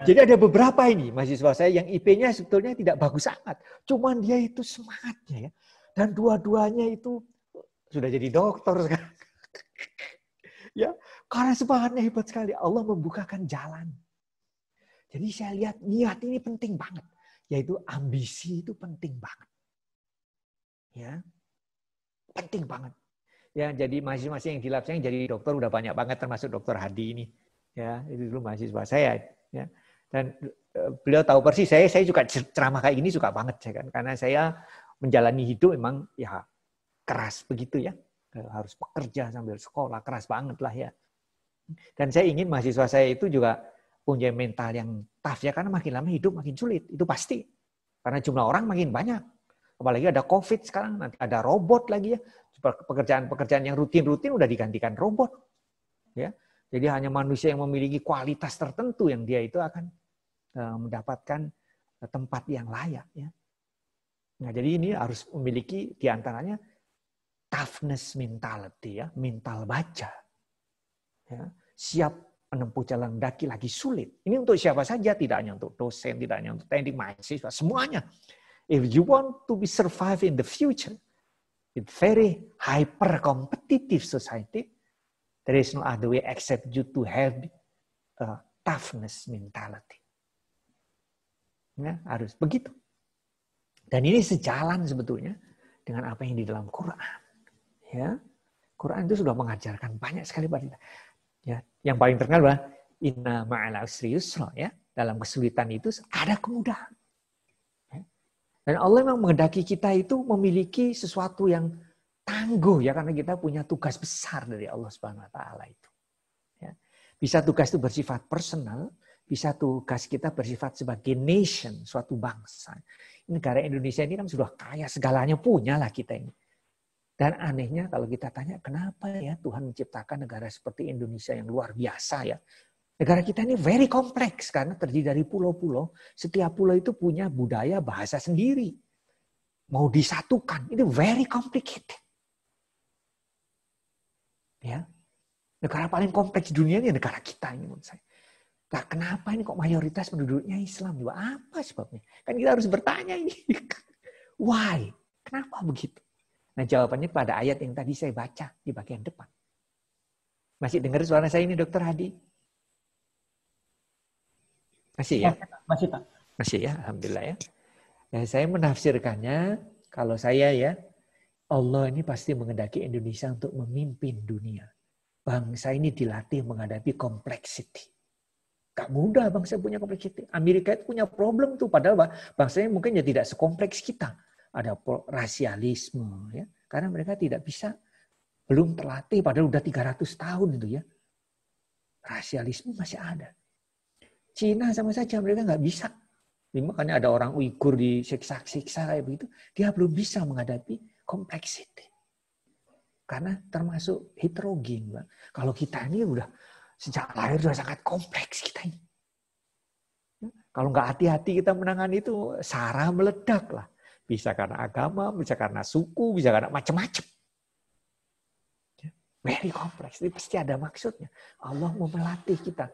Jadi ada beberapa ini mahasiswa saya yang IP-nya sebetulnya tidak bagus sangat. Cuman dia itu semangatnya ya. Dan dua-duanya itu sudah jadi dokter sekarang. Ya, karena semangatnya hebat sekali. Allah membukakan jalan. Jadi saya lihat niat ini penting banget. Yaitu ambisi itu penting banget. Ya, penting banget. Ya, jadi mahasiswa yang di lab saya yang jadi dokter udah banyak banget termasuk Dr. Hadi ini. Ya, itu dulu mahasiswa saya. Ya. Dan beliau tahu persis, saya juga ceramah kayak gini suka banget saya kan, karena saya menjalani hidup memang ya keras begitu ya, harus bekerja sambil sekolah keras banget lah ya. Dan saya ingin mahasiswa saya itu juga punya mental yang tough ya, karena makin lama hidup makin sulit, itu pasti, karena jumlah orang makin banyak, apalagi ada COVID sekarang, nanti ada robot lagi ya, pekerjaan-pekerjaan yang rutin-rutin udah digantikan robot, ya. Jadi hanya manusia yang memiliki kualitas tertentu yang dia itu akan mendapatkan tempat yang layak. Ya. Nah, jadi ini harus memiliki diantaranya toughness mentality, ya, mental baja. Ya. Siap menempuh jalan kaki lagi sulit. Ini untuk siapa saja, tidak hanya untuk dosen, tidak hanya untuk teknik mahasiswa, semuanya. If you want to be survive in the future, in very hyper competitive society, There is no other way except you to have a toughness mentality. Ya, harus begitu. Dan ini sejalan sebetulnya dengan apa yang di dalam Quran. Ya, Quran itu sudah mengajarkan banyak sekali pada kita. Ya, yang paling terkenal adalah inna ma'al usri yusra, ya. Dalam kesulitan itu ada kemudahan. Ya. Dan Allah memang menghendaki kita itu memiliki sesuatu yang tangguh, ya, karena kita punya tugas besar dari Allah Subhanahu wa taala itu. Ya. Bisa tugas itu bersifat personal, bisa tugas kita bersifat sebagai nation, suatu bangsa. Negara Indonesia ini kan sudah kaya, segalanya punya lah kita ini. Dan anehnya kalau kita tanya kenapa ya Tuhan menciptakan negara seperti Indonesia yang luar biasa ya. Negara kita ini very kompleks karena terdiri dari pulau-pulau. Setiap pulau itu punya budaya, bahasa sendiri. Mau disatukan, itu very complicated. Ya. Negara paling kompleks di dunia ini negara kita ini menurut saya. Nah, kenapa ini kok mayoritas penduduknya Islam? Apa sebabnya? Kan kita harus bertanya ini. Why? Kenapa begitu? Nah, jawabannya pada ayat yang tadi saya baca di bagian depan. Masih dengar suara saya ini, Dr. Hadi? Masih ya? Masih, Pak. Masih ya, alhamdulillah ya. Nah, saya menafsirkannya, kalau saya ya, Allah ini pasti menghendaki Indonesia untuk memimpin dunia. Bangsa ini dilatih menghadapi complexity. Gak mudah bangsa punya kompleksitas. Amerika itu punya problem tuh, padahal bangsanya mungkin ya tidak sekompleks kita. Ada rasialisme, ya, karena mereka tidak bisa, belum terlatih, padahal udah 300 tahun itu ya. Rasialisme masih ada. Cina sama saja mereka nggak bisa. Makanya ada orang Uighur disiksa-siksa kayak begitu, dia belum bisa menghadapi kompleksiti. Karena termasuk heterogen, Bang. Kalau kita ini udah sejak lahir sudah sangat kompleks kita ini. Kalau nggak hati-hati kita menangani itu, sara meledak lah. Bisa karena agama, bisa karena suku, bisa karena macam-macam. Very kompleks. Ini pasti ada maksudnya. Allah mau melatih kita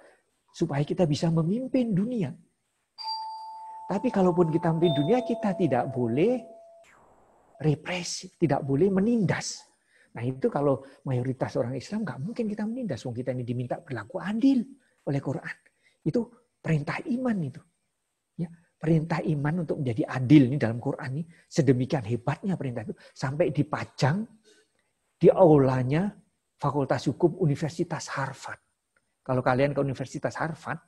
supaya kita bisa memimpin dunia. Tapi kalaupun kita memimpin dunia, kita tidak boleh represif, tidak boleh menindas. Nah itu kalau mayoritas orang Islam nggak mungkin kita menindas. Wong kita ini diminta berlaku adil oleh Quran. Itu perintah iman itu. Ya, perintah iman untuk menjadi adil ini dalam Quran ini sedemikian hebatnya perintah itu sampai dipajang di aulanya Fakultas Hukum Universitas Harvard. Kalau kalian ke Universitas Harvard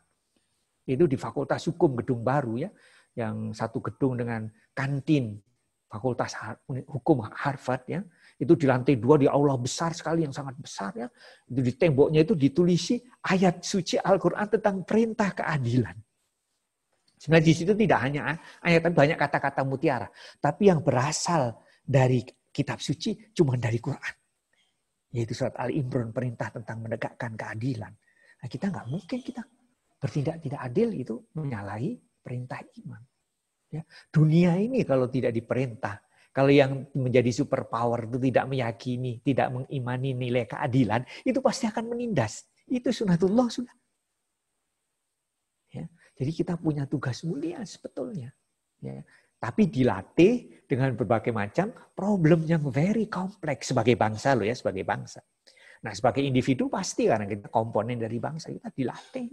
itu di Fakultas Hukum gedung baru ya, yang satu gedung dengan kantin Fakultas Hukum Harvard ya. Itu di lantai 2 di aula besar sekali yang sangat besar ya. Itu di temboknya itu ditulisi ayat suci Al-Qur'an tentang perintah keadilan. Sebenarnya di situ tidak hanya ayat, banyak kata-kata mutiara, tapi yang berasal dari kitab suci cuma dari Quran. Yaitu surat Al-Imran, perintah tentang menegakkan keadilan. Nah, kita nggak mungkin kita bertindak tidak adil itu menyalahi perintah iman. Ya. Dunia ini kalau tidak diperintah, kalau yang menjadi superpower itu tidak meyakini, tidak mengimani nilai keadilan, itu pasti akan menindas. Itu sunatullah sudah. Ya. Jadi kita punya tugas mulia sebetulnya. Ya. Tapi dilatih dengan berbagai macam problem yang very kompleks sebagai bangsa loh ya, sebagai bangsa. Nah sebagai individu pasti karena kita komponen dari bangsa, kita dilatih.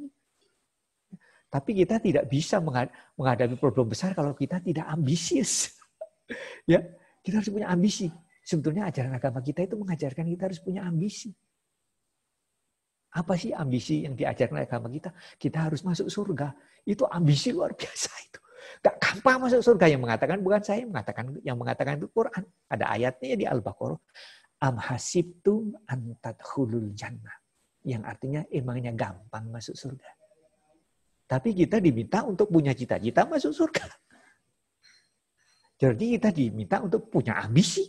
Tapi kita tidak bisa menghadapi problem besar kalau kita tidak ambisius. Ya, kita harus punya ambisi. Sebetulnya ajaran agama kita itu mengajarkan kita harus punya ambisi. Apa sih ambisi yang diajarkan agama kita? Kita harus masuk surga. Itu ambisi luar biasa itu. Gak gampang masuk surga, yang mengatakan bukan saya, yang mengatakan itu Quran. Ada ayatnya di Al-Baqarah. Am hasibtum an tadkhulul jannah. Yang artinya emangnya gampang masuk surga. Tapi kita diminta untuk punya cita-cita masuk surga. Jadi kita diminta untuk punya ambisi.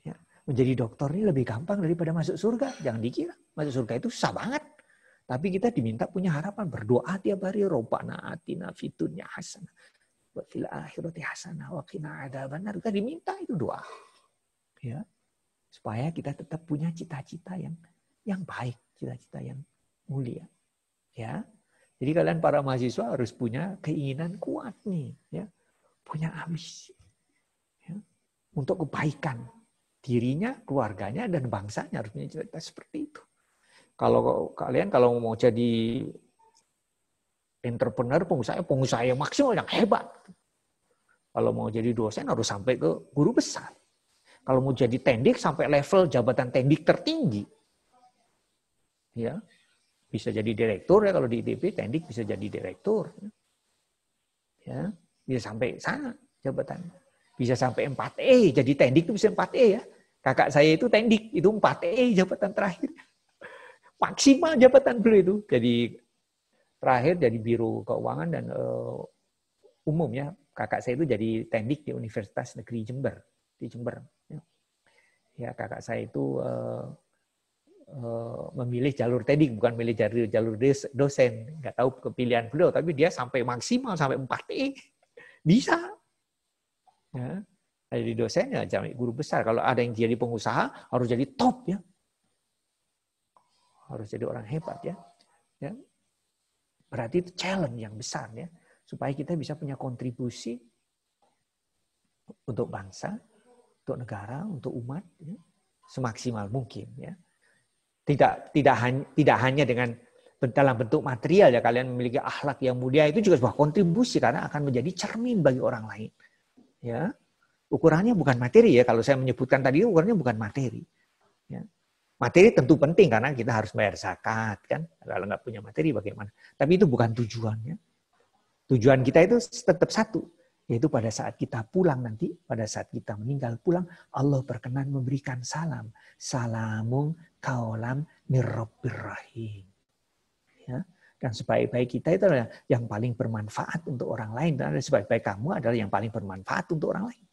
Ya, menjadi dokter ini lebih gampang daripada masuk surga. Jangan dikira. Masuk surga itu susah banget. Tapi kita diminta punya harapan. Berdoa tiap hari. Rabbana atina fid dunya hasanah. Wa fil akhirati hasanah. Wa qina adzabannar. Kita diminta itu doa. Ya, supaya kita tetap punya cita-cita yang baik. Cita-cita yang mulia. Ya. Jadi kalian para mahasiswa harus punya keinginan kuat nih, ya, punya ambisi, ya, untuk kebaikan, dirinya, keluarganya, dan bangsanya harus punya cita-cita seperti itu. Kalau kalian mau jadi entrepreneur, pengusaha yang maksimal, yang hebat. Kalau mau jadi dosen harus sampai ke guru besar. Kalau mau jadi tendik sampai level jabatan tendik tertinggi. Ya. Bisa jadi direktur ya, kalau di ITB tendik bisa jadi direktur. Ya, bisa sampai sana jabatan. Bisa sampai 4E, jadi tendik itu bisa 4E ya. Kakak saya itu tendik, itu 4E jabatan terakhir. Maksimal jabatan beliau itu. Jadi terakhir jadi biro keuangan dan umum ya. Kakak saya itu jadi tendik di Universitas Negeri Jember, di Jember. Ya, kakak saya itu memilih jalur tendik, bukan memilih jalur dosen. Nggak tahu kepilihan beliau, tapi dia sampai maksimal, sampai 4E. Bisa. Ya. Jadi dosen ya jadi guru besar. Kalau ada yang jadi pengusaha, harus jadi top ya. Harus jadi orang hebat ya. Ya. Berarti itu challenge yang besar ya. Supaya kita bisa punya kontribusi untuk bangsa, untuk negara, untuk umat ya. Semaksimal mungkin ya. Tidak hanya dengan dalam bentuk material ya, kalian memiliki akhlak yang mulia, itu juga sebuah kontribusi karena akan menjadi cermin bagi orang lain. Ya. Ukurannya bukan materi ya, kalau saya menyebutkan tadi ukurannya bukan materi. Ya. Materi tentu penting karena kita harus bayar zakat kan. Kalau nggak punya materi bagaimana? Tapi itu bukan tujuannya. Tujuan kita itu tetap satu, yaitu pada saat kita pulang nanti, pada saat kita meninggal pulang, Allah berkenan memberikan salam. Salamun kaulam mir Rabbir Rahim. Ya. Dan sebaik-baik kita itu adalah yang paling bermanfaat untuk orang lain. Dan sebaik-baik kamu adalah yang paling bermanfaat untuk orang lain.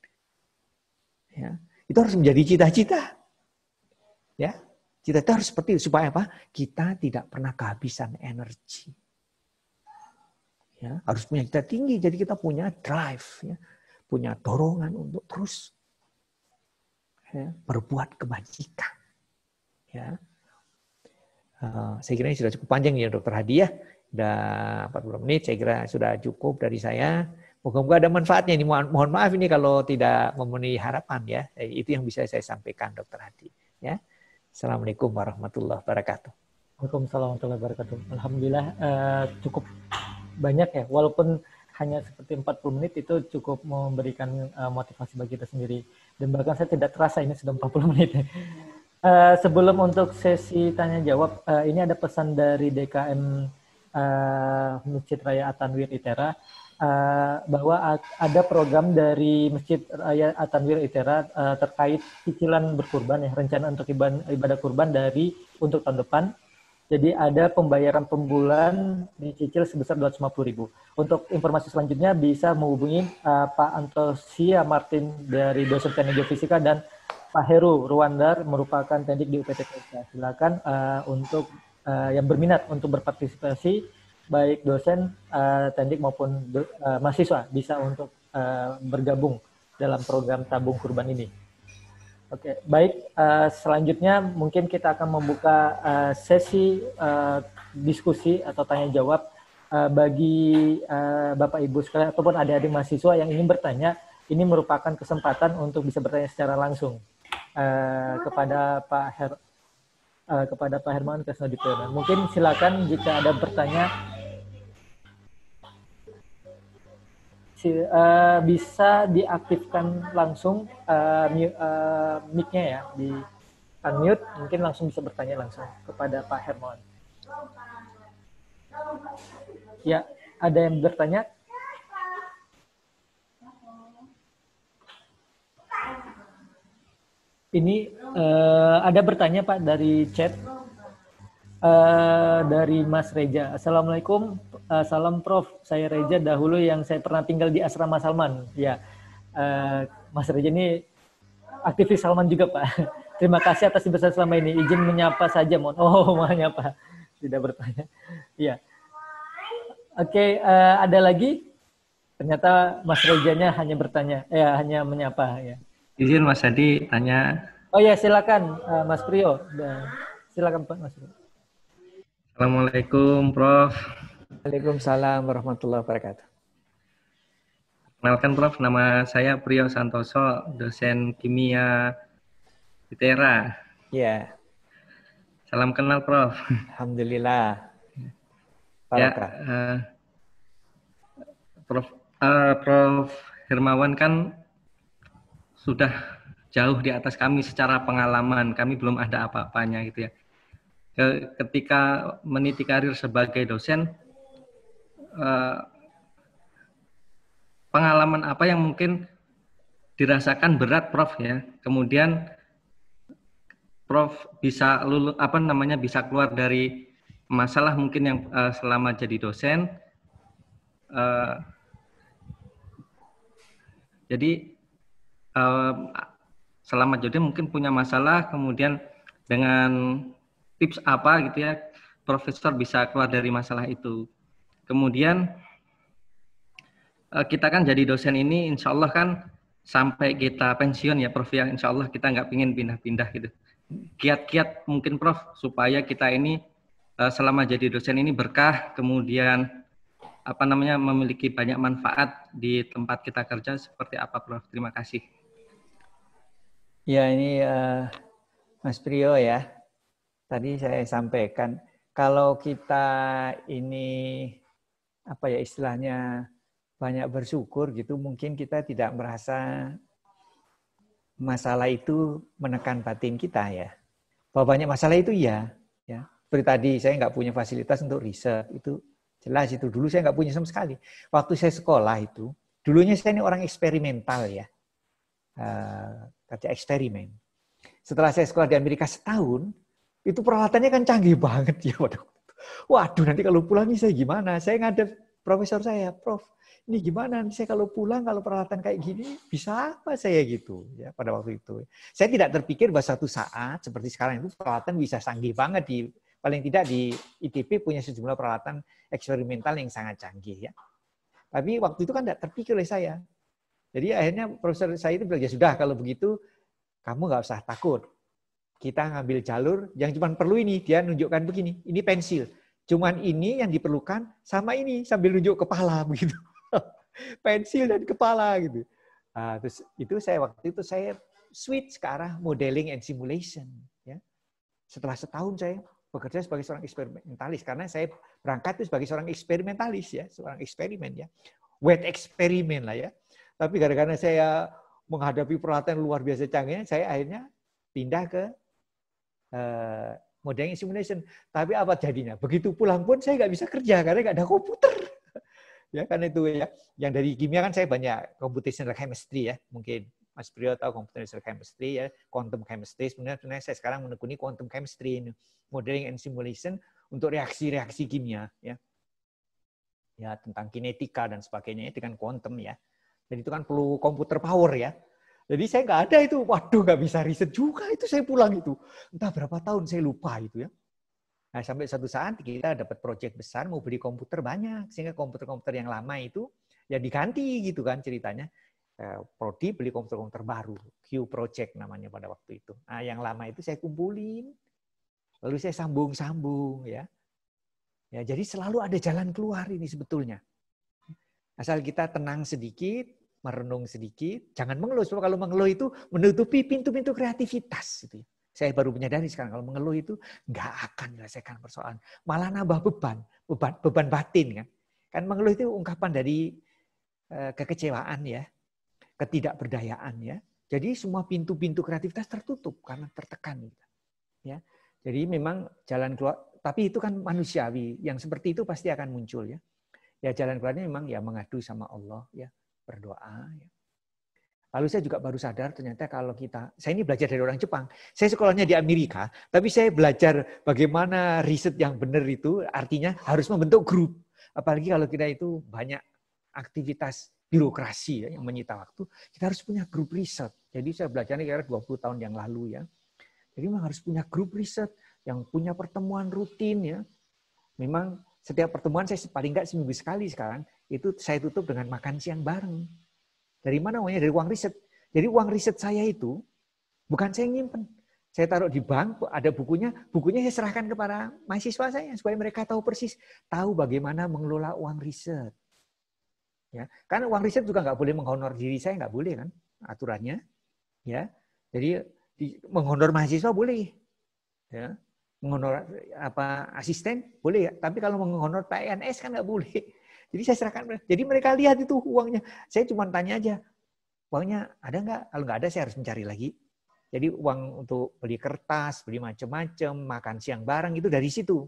Ya. Itu harus menjadi cita-cita. Ya. Cita-cita harus seperti itu. Supaya apa? Kita tidak pernah kehabisan energi. Ya. Harus punya cita tinggi. Jadi kita punya drive. Ya. Punya dorongan untuk terus berbuat kebajikan. Ya. Saya kira ini sudah cukup panjang ya Dr. Hadi ya. Sudah 40 menit, saya kira sudah cukup dari saya. Moga-moga ada manfaatnya. Ini mohon maaf ini kalau tidak memenuhi harapan ya. Itu yang bisa saya sampaikan Dr. Hadi. Ya. Assalamualaikum warahmatullahi wabarakatuh. Waalaikumsalam warahmatullahi wabarakatuh. Alhamdulillah cukup banyak ya. Walaupun hanya seperti 40 menit itu cukup memberikan motivasi bagi kita sendiri. Dan bahkan saya tidak terasa ini sudah 40 menit. Sebelum untuk sesi tanya jawab, ini ada pesan dari DKM Masjid Raya At-Tanwir ITERA bahwa ada program dari Masjid Raya At-Tanwir ITERA terkait cicilan berkurban ya, rencana untuk ibadah kurban untuk tahun depan. Jadi ada pembayaran pembulan dicicil sebesar 250.000. Untuk informasi selanjutnya bisa menghubungi Pak Antosia Martin dari dosen teknik geofisika dan Pak Heru Ruwandar merupakan tendik di UPTK. Silakan untuk yang berminat untuk berpartisipasi, baik dosen, tendik maupun mahasiswa bisa untuk bergabung dalam program tabung kurban ini. Oke, baik. Selanjutnya mungkin kita akan membuka sesi diskusi atau tanya jawab bagi Bapak Ibu sekalian ataupun adik-adik mahasiswa yang ingin bertanya. Ini merupakan kesempatan untuk bisa bertanya secara langsung kepada Pak Hermawan Kasnodipyono. Mungkin silakan jika ada bertanya bisa diaktifkan langsung mic-nya ya, di unmute, mungkin langsung bisa bertanya langsung kepada Pak Hermawan. Ya, ada yang bertanya? Ini ada bertanya Pak dari chat dari Mas Reja. Assalamualaikum, salam Prof. Saya Reja, dahulu yang saya pernah tinggal di Asrama Salman. Ya, Mas Reja ini aktivis Salman juga Pak. Terima kasih atas kebersamaan selama ini. Izin menyapa saja, mohon. Oh, mau menyapa, tidak bertanya. Ya, oke. Ada lagi? Ternyata Mas Rejanya hanya bertanya, hanya menyapa ya. Izin Mas Hadi tanya. Oh ya, silakan Mas Priyo. Silakan Pak Mas Priyo. Assalamualaikum Prof. Waalaikumsalam warahmatullahi wabarakatuh. Kenalkan Prof, nama saya Priyo Santoso, dosen kimia Itera. Ya, Salam kenal, Prof. alhamdulillah. Ya, Barokah. Prof. Hermawan kan sudah jauh di atas kami secara pengalaman. Kami belum ada apa-apanya gitu ya. Ketika meniti karir sebagai dosen, pengalaman apa yang mungkin dirasakan berat, Prof ya. Kemudian Prof bisa bisa keluar dari masalah mungkin yang selama jadi dosen. Jadi selama jadi mungkin punya masalah, kemudian dengan tips apa gitu ya, Profesor bisa keluar dari masalah itu. Kemudian kita kan jadi dosen ini insya Allah kan sampai kita pensiun ya Prof ya, insya Allah kita nggak ingin pindah-pindah gitu. Kiat-kiat mungkin Prof supaya kita ini selama jadi dosen ini berkah, kemudian memiliki banyak manfaat di tempat kita kerja seperti apa Prof? Terima kasih. Ya ini Mas Priyo ya, tadi saya sampaikan kalau kita ini istilahnya banyak bersyukur gitu, mungkin kita tidak merasa masalah itu menekan batin kita ya. Bahwa banyak masalah itu ya. Seperti tadi saya nggak punya fasilitas untuk riset, itu jelas itu. Dulu saya nggak punya sama sekali. Waktu saya sekolah itu, dulunya saya ini orang eksperimental ya. Kerja eksperimen. Setelah saya sekolah di Amerika setahun, itu peralatannya kan canggih banget ya. Waduh, nanti kalau pulang ini saya gimana? Saya ngadep profesor saya, Prof, ini gimana? Saya kalau pulang, kalau peralatan kayak gini, bisa apa saya gitu? Ya, pada waktu itu. Saya tidak terpikir bahwa suatu saat, seperti sekarang itu, peralatan bisa canggih banget. Paling tidak di ITB punya sejumlah peralatan eksperimental yang sangat canggih. Ya. Tapi waktu itu kan tidak terpikir oleh saya. Jadi akhirnya profesor saya itu bilang, ya sudah kalau begitu, kamu nggak usah takut. Kita ngambil jalur yang cuma perlu ini. Dia nunjukkan begini, ini pensil. Cuman ini yang diperlukan sama ini sambil nunjuk kepala begitu. Pensil dan kepala gitu. Nah, terus itu waktu itu saya switch ke arah modeling and simulation. Ya. Setelah setahun saya bekerja sebagai seorang eksperimentalis karena saya berangkat itu sebagai seorang eksperimentalis ya, seorang eksperimen ya, wet eksperimen lah ya. Tapi gara-gara saya menghadapi peralatan luar biasa canggih, saya akhirnya pindah ke modeling and simulation. Tapi apa jadinya? Begitu pulang pun saya nggak bisa kerja karena nggak ada komputer. Ya kan itu ya. Yang dari kimia kan saya banyak computational chemistry ya. Mungkin Mas Priyo tahu computational chemistry ya, quantum chemistry. Sebenarnya saya sekarang menekuni quantum chemistry ini, modeling and simulation untuk reaksi-reaksi kimia ya. Ya tentang kinetika dan sebagainya dengan quantum ya. Jadi itu kan perlu komputer power ya. Jadi saya nggak ada itu. Waduh, nggak bisa riset juga itu saya pulang itu. Entah berapa tahun saya lupa itu ya. Nah, sampai satu saat kita dapat proyek besar, mau beli komputer banyak. Sehingga komputer-komputer yang lama itu ya diganti gitu kan ceritanya. Prodi beli komputer-komputer baru. Q Project namanya pada waktu itu. Nah, yang lama itu saya kumpulin. Lalu saya sambung-sambung ya. Ya, jadi selalu ada jalan keluar ini sebetulnya. Asal kita tenang sedikit, merenung sedikit, jangan mengeluh. Sebab kalau mengeluh itu menutupi pintu-pintu kreativitas. Gitu. Saya baru menyadari sekarang kalau mengeluh itu nggak akan menyelesaikan persoalan. Malah nambah beban batin kan. Kan mengeluh itu ungkapan dari kekecewaan ya, ketidakberdayaan ya. Jadi semua pintu-pintu kreativitas tertutup karena tertekan. Ya. Jadi memang jalan keluar, tapi itu kan manusiawi. Yang seperti itu pasti akan muncul ya. Ya jalan keluarnya memang ya mengadu sama Allah ya, berdoa ya. Lalu saya juga baru sadar ternyata kalau saya ini belajar dari orang Jepang. Saya sekolahnya di Amerika, tapi saya belajar bagaimana riset yang benar itu artinya harus membentuk grup. Apalagi kalau kita itu banyak aktivitas birokrasi ya, yang menyita waktu, kita harus punya grup riset. Jadi saya belajarnya kira-kira 20 tahun yang lalu ya. Jadi memang harus punya grup riset yang punya pertemuan rutin ya. Memang setiap pertemuan saya paling nggak seminggu sekali sekarang, itu saya tutup dengan makan siang bareng. Dari mana uangnya? Dari uang riset. Jadi uang riset saya itu bukan saya nyimpen. Saya taruh di bank, ada bukunya saya serahkan kepada mahasiswa saya supaya mereka tahu persis, tahu bagaimana mengelola uang riset. Ya, karena uang riset juga nggak boleh menghonor diri saya, nggak boleh kan aturannya. Ya, jadi Menghonor mahasiswa boleh, ya. Menghonor asisten boleh ya. Tapi kalau menghonor PNS kan nggak boleh. Jadi saya serahkan. Jadi mereka lihat itu uangnya. Saya cuma tanya aja, uangnya ada nggak? Kalau nggak ada saya harus mencari lagi. Jadi uang untuk beli kertas, beli macam-macam, makan siang bareng itu dari situ.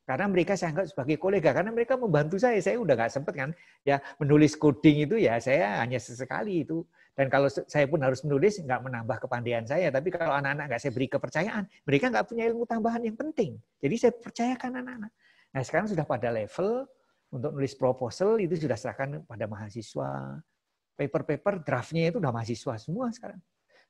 Karena mereka saya anggap sebagai kolega, karena mereka membantu saya. Saya udah nggak sempet kan, ya menulis coding itu ya saya hanya sesekali itu. Dan kalau saya pun harus menulis, nggak menambah kepandaian saya. Tapi kalau anak-anak nggak saya beri kepercayaan, mereka nggak punya ilmu tambahan yang penting. Jadi saya percayakan anak-anak. Nah sekarang sudah pada level untuk nulis proposal itu sudah serahkan pada mahasiswa. Paper-paper draftnya itu udah mahasiswa semua sekarang.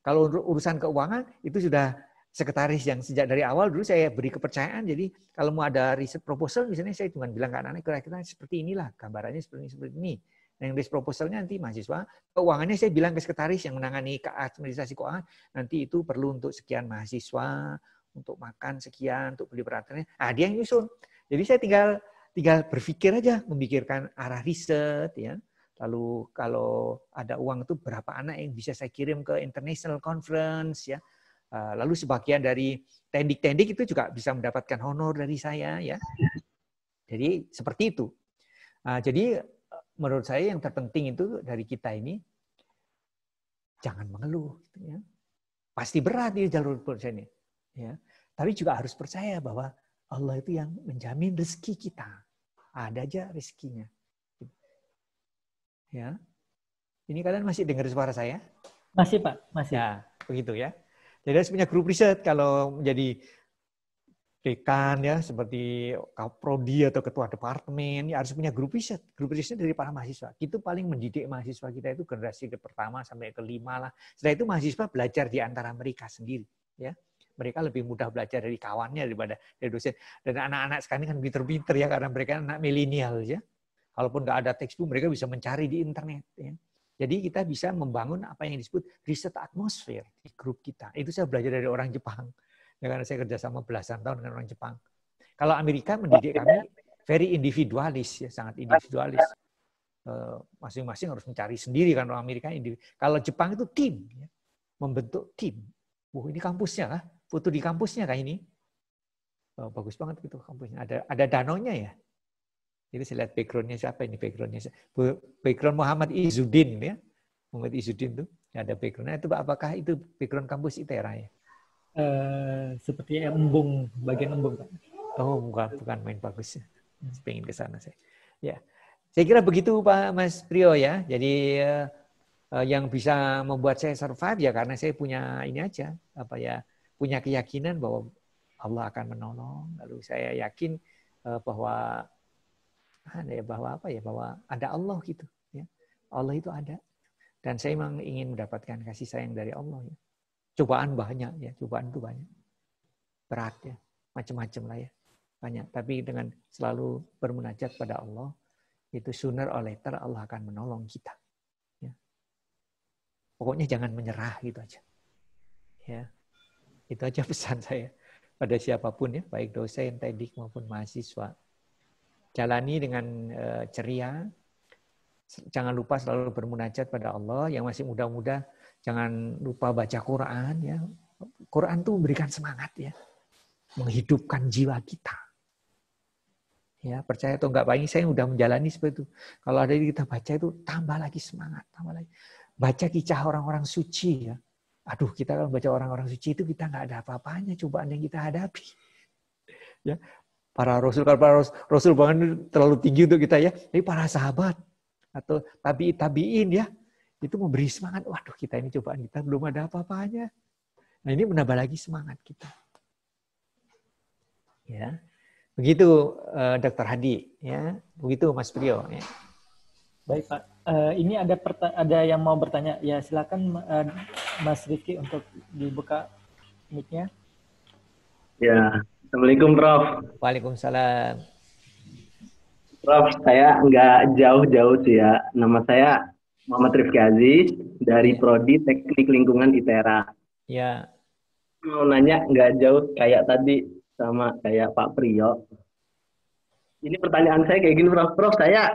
Kalau urusan keuangan itu sudah sekretaris yang sejak dari awal dulu saya beri kepercayaan. Jadi kalau mau ada riset proposal, misalnya saya cuma bilang ke anak-anak kira-kira seperti inilah, gambarannya seperti ini. Yang riset proposalnya nanti mahasiswa, keuangannya saya bilang ke sekretaris yang menangani administrasi keuangan, nanti itu perlu untuk sekian mahasiswa, untuk makan sekian, untuk beli peralatannya. Ah dia yang nyusun. Jadi saya tinggal berpikir aja, memikirkan arah riset, ya. Lalu kalau ada uang itu berapa anak yang bisa saya kirim ke international conference, ya. Lalu sebagian dari tendik-tendik itu juga bisa mendapatkan honor dari saya, ya. Jadi seperti itu. Jadi menurut saya yang terpenting itu dari kita ini jangan mengeluh, ya. Pasti berat di jalur proses ini, ya. Tapi juga harus percaya bahwa Allah itu yang menjamin rezeki kita. Ada aja rezekinya. Ya. Ini kalian masih dengar suara saya? Masih, Pak, masih. Ya, begitu ya. Jadi harus punya grup riset kalau menjadi dekan ya, seperti prodi atau ketua departemen, ya harus punya grup riset. Grup riset dari para mahasiswa. Itu paling mendidik mahasiswa kita itu generasi pertama sampai kelima lah. Setelah itu mahasiswa belajar di antara mereka sendiri, ya. Mereka lebih mudah belajar dari kawannya daripada dari dosen. Dan anak-anak sekarang kan pinter-pinter ya, karena mereka anak milenial ya. Kalaupun nggak ada textbook, mereka bisa mencari di internet. Ya. Jadi kita bisa membangun apa yang disebut riset atmosfer di grup kita. Itu saya belajar dari orang Jepang. Ya, karena saya kerjasama belasan tahun dengan orang Jepang. Kalau Amerika mendidik kami very individualis, ya, sangat individualis. Masing-masing harus mencari sendiri kan orang Amerika. Kalau Jepang itu tim, ya, membentuk tim. Ini kampusnya kah? Foto di kampusnya kah ini? Bagus banget gitu kampusnya. Ada danaunya ya. Jadi saya lihat background-nya siapa ini background-nya. Background Muhammad Izzuddin ya. Muhammad Izzuddin tuh ada background-nya. Itu apakah itu background kampus ITERA ya? Seperti embung, bagian embung. Oh, bukan main bagus. Pengen ke sana saya. Ya. Saya kira begitu Pak Mas Priyo ya. Jadi yang bisa membuat saya survive ya karena saya punya ini aja, punya keyakinan bahwa Allah akan menolong. Lalu saya yakin bahwa ada Allah gitu ya. Allah itu ada. Dan saya memang ingin mendapatkan kasih sayang dari Allah ya. Cobaan banyak ya, cobaan itu banyak. Berat ya, macam-macam lah ya. Banyak, tapi dengan selalu bermunajat pada Allah, itu sooner or later Allah akan menolong kita. Ya. Pokoknya jangan menyerah gitu aja. Ya. Itu aja pesan saya pada siapapun ya, baik dosen, tendik maupun mahasiswa. Jalani dengan ceria. Jangan lupa selalu bermunajat pada Allah. Yang masih muda-muda, jangan lupa baca Quran ya. Quran tuh memberikan semangat ya. Menghidupkan jiwa kita. Ya, percaya atau enggak, Pak, ini saya udah menjalani seperti itu. Kalau ada yang kita baca itu tambah lagi semangat, tambah lagi. Baca kisah orang-orang suci ya. Aduh, kita kalau baca orang-orang suci itu kita enggak ada apa-apanya cobaan yang kita hadapi. Ya. Para rasul, kalau para rasul bahkan terlalu tinggi untuk kita ya. Tapi para sahabat atau tabi'in ya, itu memberi semangat. Waduh, kita ini cobaan kita belum ada apa-apanya. Nah, ini menambah lagi semangat kita. Ya. Begitu Dr. Hadi ya. Begitu Mas Priyo ya. Baik, Pak. Ini ada yang mau bertanya. Ya, silakan Mas Rifki untuk dibuka mic-nya. Ya. Assalamualaikum, Prof. Waalaikumsalam. Prof, saya nggak jauh-jauh sih ya. Nama saya Muhammad Rifki Aziz dari Prodi Teknik Lingkungan ITERA. Ya. Mau nanya nggak jauh kayak tadi sama kayak Pak Priyo. Ini pertanyaan saya kayak gini, Prof. Prof, saya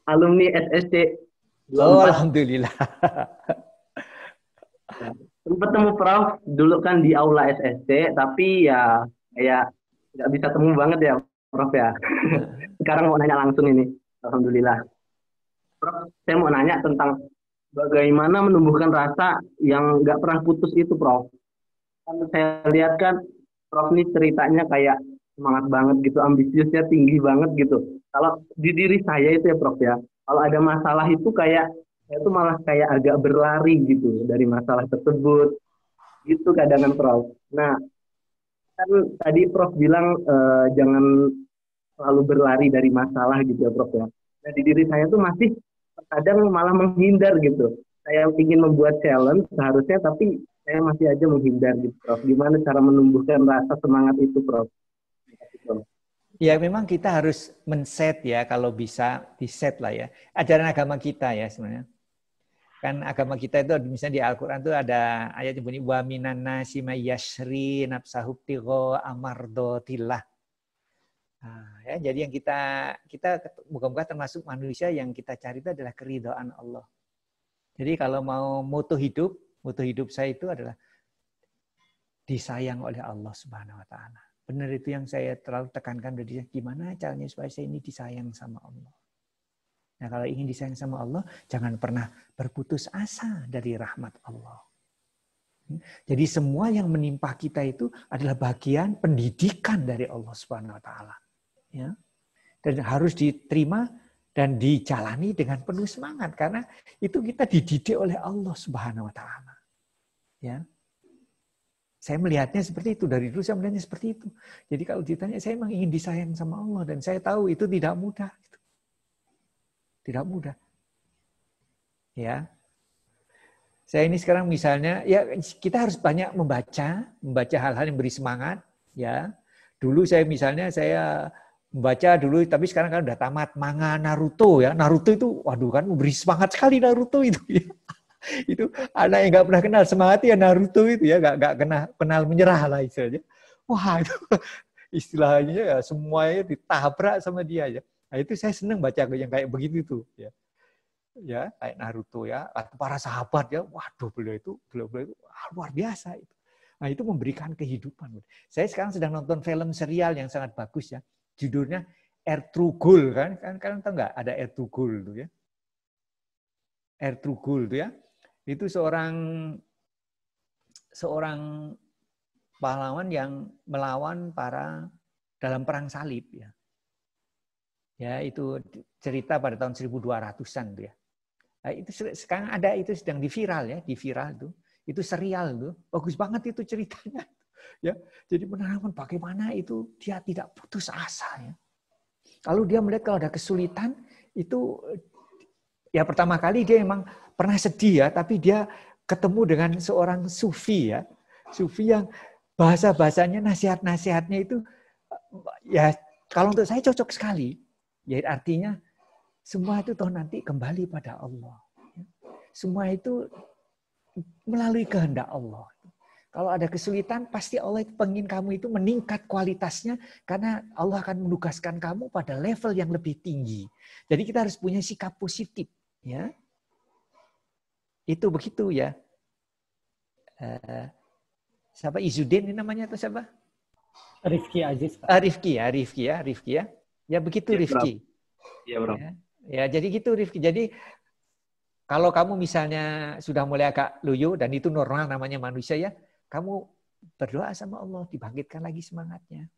alumni SSC 24. Oh, alhamdulillah. Sempat temu Prof dulu kan di aula SSC, tapi ya kayak nggak bisa temu banget ya Prof ya. Sekarang mau nanya langsung ini, alhamdulillah. Prof, saya mau nanya tentang bagaimana menumbuhkan rasa yang nggak pernah putus itu, Prof. Kan saya lihat kan Prof ini ceritanya kayak semangat banget gitu, ambisiusnya tinggi banget gitu. Kalau di diri saya itu ya Prof ya, kalau ada masalah itu kayak saya tuh malah kayak agak berlari gitu dari masalah tersebut. Gitu kadang-kadang Prof. Nah, kan tadi Prof bilang jangan selalu berlari dari masalah gitu ya Prof ya. Nah, di diri saya tuh masih kadang malah menghindar gitu. Saya ingin membuat challenge seharusnya, tapi saya masih aja menghindar gitu, Prof. Gimana cara menumbuhkan rasa semangat itu, Prof? Ya memang kita harus men-set ya, kalau bisa di-set lah ya. Ajaran agama kita ya sebenarnya. Kan agama kita itu misalnya di Al-Quran itu ada ayat yang bunyi wa minan nasi may yashri nafsahu ibtigha amardatillah. Nah, ya, jadi yang kita moga-moga termasuk manusia yang kita cari itu adalah keridhaan Allah. Jadi kalau mau moto hidup saya itu adalah disayang oleh Allah Subhanahu wa taala. Benar itu yang saya terlalu tekankan dari gimana caranya supaya saya ini disayang sama Allah. Nah, kalau ingin disayang sama Allah, jangan pernah berputus asa dari rahmat Allah. Jadi semua yang menimpa kita itu adalah bagian pendidikan dari Allah Subhanahu wa taala. Ya. Dan harus diterima dan dijalani dengan penuh semangat karena itu kita dididik oleh Allah Subhanahu wa taala. Ya. Saya melihatnya seperti itu, dari dulu saya melihatnya seperti itu. Jadi kalau ditanya saya memang ingin disayang sama Allah dan saya tahu itu tidak mudah. Tidak mudah. Ya. Saya ini sekarang misalnya ya kita harus banyak membaca hal-hal yang beri semangat, ya. Dulu saya misalnya membaca dulu, tapi sekarang kan udah tamat manga Naruto ya. Naruto itu waduh kan memberi semangat sekali Naruto itu ya. Itu anak yang nggak pernah kenal semangat ya Naruto itu ya, nggak kenal menyerah lah istilahnya. Wah itu istilahnya ya semuanya ditabrak sama dia ya. Nah itu saya senang baca yang kayak begitu tuh ya. Ya kayak Naruto ya, atau para sahabat ya, waduh beliau itu luar biasa itu. Nah itu memberikan kehidupan. Saya sekarang sedang nonton film serial yang sangat bagus ya, judulnya Ertugrul kan tahu nggak ada Ertugrul tuh ya. Ertugrul tuh ya, itu seorang pahlawan yang melawan dalam perang salib ya. Ya itu cerita pada tahun 1200-an tuh ya. Nah, itu sekarang ada itu sedang di viral tuh. Itu serial tuh. Bagus banget itu ceritanya. Ya. Jadi menerangkan bagaimana itu dia tidak putus asa ya. Kalau dia melihat kalau ada kesulitan itu ya pertama kali dia memang pernah sedih ya, tapi dia ketemu dengan seorang sufi ya. Sufi yang bahasa-bahasanya nasihat-nasihatnya itu ya kalau untuk saya cocok sekali. Ya artinya semua itu toh nanti kembali pada Allah. Semua itu melalui kehendak Allah. Kalau ada kesulitan, pasti Allah itu pengen kamu itu meningkat kualitasnya karena Allah akan menugaskan kamu pada level yang lebih tinggi. Jadi kita harus punya sikap positif, ya. Itu begitu ya. Siapa Izzuddin ini namanya atau siapa? Rifki Aziz. Rifki ya. Ya begitu ya, Rifki. Iya, Bro. Ya, jadi gitu Rifki. Jadi kalau kamu misalnya sudah mulai agak loyo dan itu normal namanya manusia ya, kamu berdoa sama Allah dibangkitkan lagi semangatnya.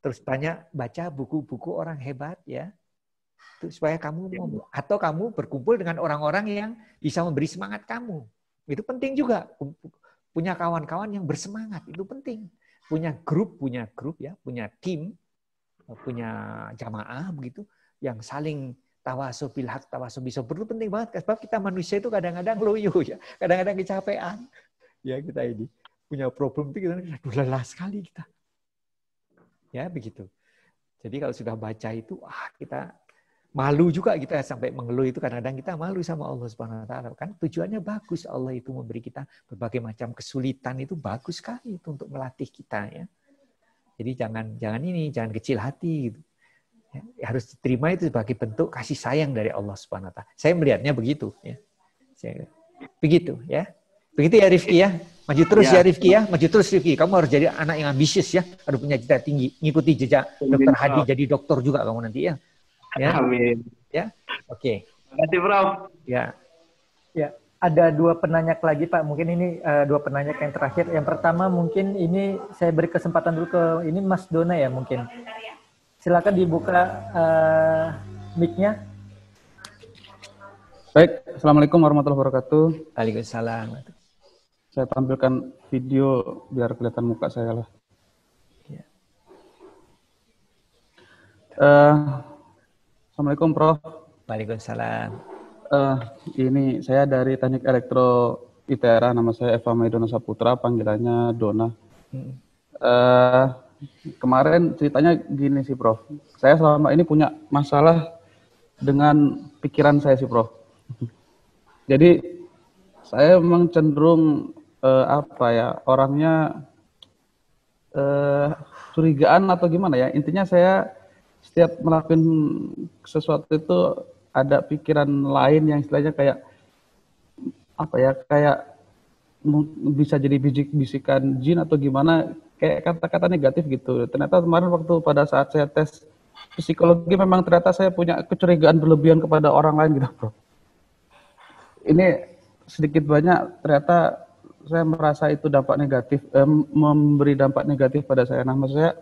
Terus banyak baca buku-buku orang hebat ya. Supaya kamu atau kamu berkumpul dengan orang-orang yang bisa memberi semangat kamu. Itu penting juga. Punya kawan-kawan yang bersemangat itu penting. Punya grup ya, punya tim, punya jamaah begitu yang saling tawasul bil haq, tawasul bis sabr itu penting banget sebab kita manusia itu kadang-kadang loyo ya, kadang-kadang kecapean. Ya kita ini punya problem itu kita lelah sekali kita. Ya begitu. Jadi kalau sudah baca itu kita malu juga kita sampai mengeluh itu kadang-kadang kita malu sama Allah Subhanahu wa taala. Kan tujuannya bagus, Allah itu memberi kita berbagai macam kesulitan itu bagus sekali itu untuk melatih kita ya. Jadi jangan kecil hati gitu. Ya, harus diterima itu sebagai bentuk kasih sayang dari Allah Subhanahu wa taala. Saya melihatnya begitu ya. Begitu ya. Begitu ya Rifki ya. Maju terus Ya. ya Rifki ya. Maju terus Rifki. Kamu harus jadi anak yang ambisius ya. Harus punya cita tinggi. Ngikuti jejak Dr. Hadi jadi dokter juga kamu nanti ya. Ya. Amin. Ya. Oke. Terima kasih Prof. Ya. Ya, ada dua penanya lagi Pak. Mungkin ini dua penanya yang terakhir. Yang pertama mungkin ini saya beri kesempatan dulu ke ini Mas Dona ya mungkin. Silakan dibuka mic-nya. Baik, Assalamualaikum warahmatullahi wabarakatuh. Waalaikumsalam. Saya tampilkan video biar kelihatan muka saya lah. Ya. Assalamualaikum Prof. Waalaikumsalam. Ini saya dari Teknik Elektro ITERA, nama saya Eva Maidona Saputra, panggilannya Dona. Kemarin ceritanya gini sih Prof. Saya selama ini punya masalah dengan pikiran saya sih Prof. Jadi saya memang cenderung orangnya curigaan atau gimana ya. Intinya saya setiap melakukan sesuatu itu ada pikiran lain yang istilahnya kayak kayak bisa jadi bisikan jin atau gimana, kayak kata-kata negatif gitu. Ternyata kemarin waktu pada saat saya tes psikologi memang ternyata saya punya kecurigaan berlebihan kepada orang lain gitu Bro. Ini sedikit banyak ternyata saya merasa itu dampak negatif, memberi dampak negatif pada saya. Nah maksud saya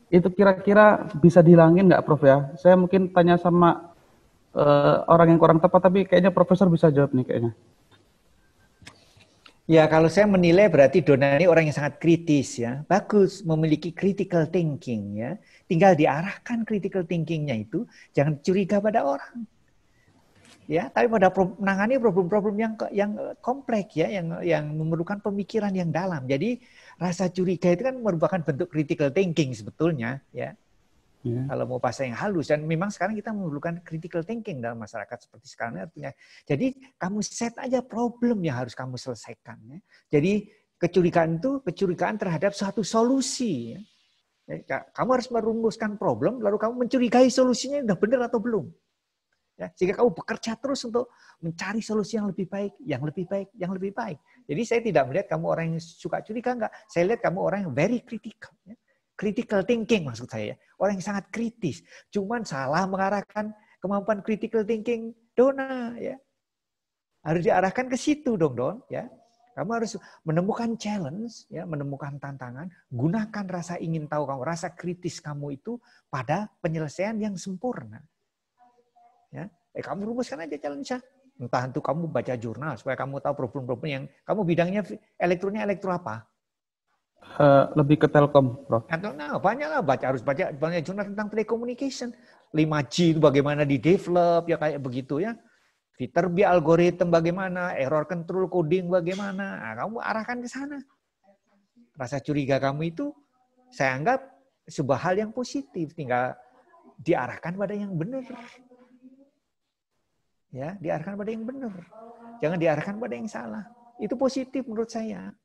itu kira-kira bisa dihilangin nggak Prof ya? Saya mungkin tanya sama orang yang kurang tepat, tapi kayaknya Profesor bisa jawab nih kayaknya. Ya, kalau saya menilai berarti Dona ini orang yang sangat kritis ya. Bagus memiliki critical thinking ya. Tinggal diarahkan critical thinkingnya itu, jangan curiga pada orang. Ya, tapi pada menangani problem-problem yang kompleks ya, yang memerlukan pemikiran yang dalam. Jadi rasa curiga itu kan merupakan bentuk critical thinking sebetulnya ya. Kalau mau bahasa yang halus, dan memang sekarang kita memerlukan critical thinking dalam masyarakat seperti sekarang artinya. Jadi kamu set aja problem yang harus kamu selesaikan ya. Jadi kecurigaan terhadap suatu solusi ya. Kamu harus merumuskan problem lalu kamu mencurigai solusinya udah benar atau belum. Ya, sehingga kamu bekerja terus untuk mencari solusi yang lebih baik, yang lebih baik, yang lebih baik. Jadi saya tidak melihat kamu orang yang suka curiga, enggak. Saya lihat kamu orang yang very critical. Ya. Critical thinking maksud saya. Orang yang sangat kritis. Cuman salah mengarahkan kemampuan critical thinking Dona. Ya. Harus diarahkan ke situ dong Don. Ya. Kamu harus menemukan challenge, ya, menemukan tantangan. Gunakan rasa ingin tahu kamu, rasa kritis kamu itu pada penyelesaian yang sempurna. Ya, kamu rumuskan aja challenge-nya. Entah itu kamu baca jurnal supaya kamu tahu problem-problem yang kamu bidangnya elektro apa? Lebih ke Telkom, Prof. Atau banyak lah harus baca banyak jurnal tentang telecommunication. 5G itu bagaimana di develop ya kayak begitu ya. Viterbi algoritma bagaimana, error control coding bagaimana. Nah, kamu arahkan ke sana. Rasa curiga kamu itu saya anggap sebuah hal yang positif, tinggal diarahkan pada yang benar. Ya, diarahkan pada yang benar. Jangan diarahkan pada yang salah. Itu positif menurut saya.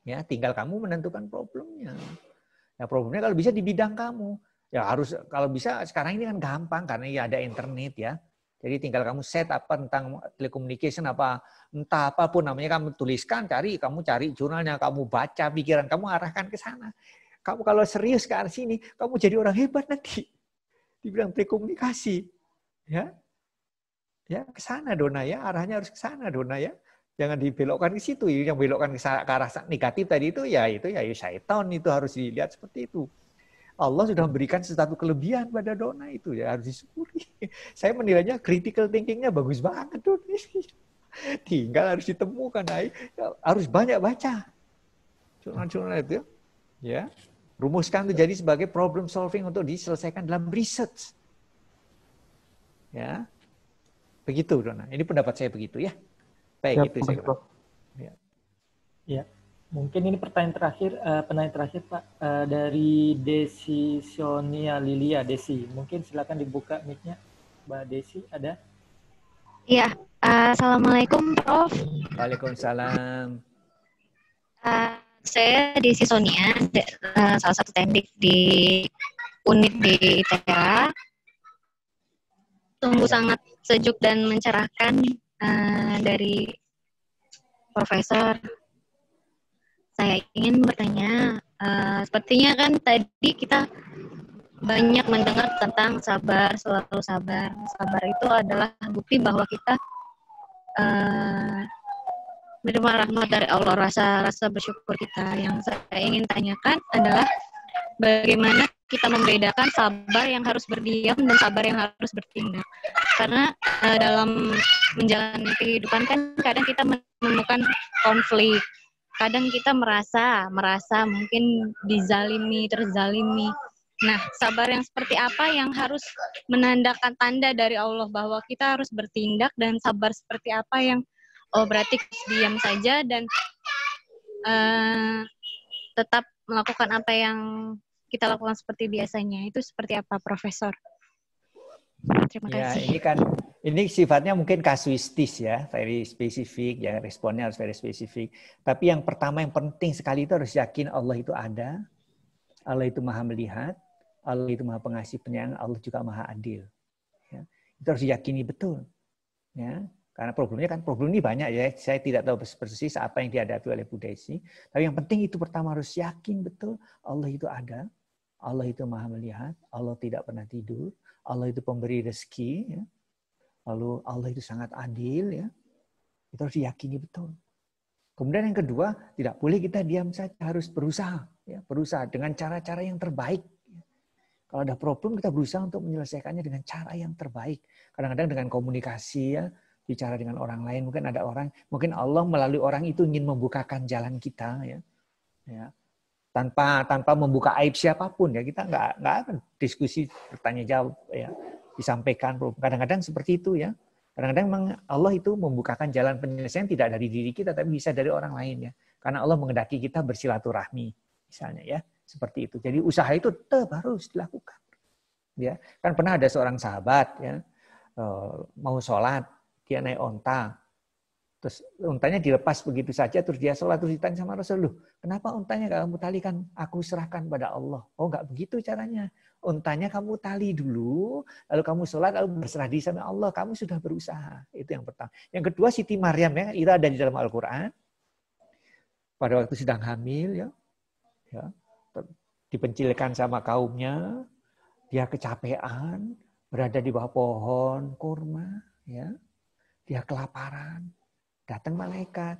Ya, tinggal kamu menentukan problemnya. Nah, problemnya kalau bisa di bidang kamu. Ya harus kalau bisa sekarang ini kan gampang karena ya ada internet ya. Jadi tinggal kamu set apa tentang telecommunication apa entah apapun namanya kamu tuliskan, kamu cari jurnalnya, kamu baca pikiran kamu arahkan ke sana. Kamu kalau serius ke arah sini, kamu jadi orang hebat nanti di bidang telekomunikasi. Ya. Ya, ke sana Dona ya, arahnya harus ke sana Dona ya. Jangan dibelokkan ke situ. Yang belokkan ke arah negatif tadi itu ya syaitan, itu harus dilihat seperti itu. Allah sudah memberikan sesuatu kelebihan pada Dona itu ya, harus disyukuri. Saya menilainya critical thinking-nya bagus banget Dona. Tinggal harus ditemukan, harus banyak baca jurnal-jurnal itu ya. Rumuskan itu jadi sebagai problem solving untuk diselesaikan dalam research. Ya. Begitu, Dona. Ini pendapat saya begitu ya. Baik, itu saya kira. Ya. Mungkin ini pertanyaan terakhir Pak dari Desi Sonia Lilia. Desi, mungkin silakan dibuka mic-nya. Mbak Desi, ada? Iya. Assalamualaikum, Prof. Waalaikumsalam. Saya Desi Sonia, salah satu teknik di unit di ITERA. Sungguh sangat sejuk dan mencerahkan dari Profesor, saya ingin bertanya, sepertinya kan tadi kita banyak mendengar tentang sabar, selalu sabar. Sabar itu adalah bukti bahwa kita menerima rahmat dari Allah, rasa bersyukur kita. Yang saya ingin tanyakan adalah bagaimana kita membedakan sabar yang harus berdiam dan sabar yang harus bertindak. Karena dalam menjalani kehidupan kan kadang kita menemukan konflik. Kadang kita merasa mungkin dizalimi, terzalimi. Nah, sabar yang seperti apa yang harus menandakan tanda dari Allah bahwa kita harus bertindak, dan sabar seperti apa yang berarti diam saja dan tetap melakukan apa yang kita lakukan seperti biasanya. Itu seperti apa, Profesor? Terima kasih. Ini sifatnya mungkin kasuistis ya, very spesifik ya, responnya harus very spesifik. Tapi yang pertama yang penting sekali itu harus yakin Allah itu ada, Allah itu maha melihat, Allah itu maha pengasih penyayang, Allah juga maha adil. Ya. Itu harus diyakini betul. Ya. Karena problem ini banyak ya, saya tidak tahu persis apa yang dihadapi oleh Bu Desi. Tapi yang penting itu pertama harus yakin betul Allah itu ada, Allah itu maha melihat, Allah tidak pernah tidur, Allah itu pemberi rezeki, ya. Lalu Allah itu sangat adil, ya. Itu harus diyakini betul. Kemudian yang kedua, tidak boleh kita diam saja, harus berusaha, ya. Berusaha dengan cara-cara yang terbaik. Ya. Kalau ada problem, kita berusaha untuk menyelesaikannya dengan cara yang terbaik. Kadang-kadang dengan komunikasi, ya, bicara dengan orang lain. Mungkin Allah melalui orang itu ingin membukakan jalan kita, ya. Ya. Tanpa membuka aib siapapun, ya, kita nggak akan diskusi bertanya jawab, ya, disampaikan. Kadang-kadang seperti itu, ya. Kadang-kadang memang Allah itu membukakan jalan penyelesaian tidak dari diri kita, tapi bisa dari orang lain, ya. Karena Allah menghendaki kita bersilaturahmi, misalnya, ya, seperti itu. Jadi usaha itu tetap harus dilakukan, ya. Kan pernah ada seorang sahabat, ya, mau sholat, dia naik onta. Terus untanya dilepas begitu saja, terus dia sholat, terus ditanya sama Rasulullah, kenapa untanya kamu talikan? Aku serahkan pada Allah. Oh, enggak begitu caranya. Untanya kamu tali dulu, lalu kamu sholat, lalu berserah diri sama Allah. Kamu sudah berusaha. Itu yang pertama. Yang kedua, Siti Maryam, ya, itu ada di dalam Al-Quran. Pada waktu sedang hamil, ya, dipencilkan sama kaumnya, dia kecapean, berada di bawah pohon kurma, ya, dia kelaparan. Datang malaikat,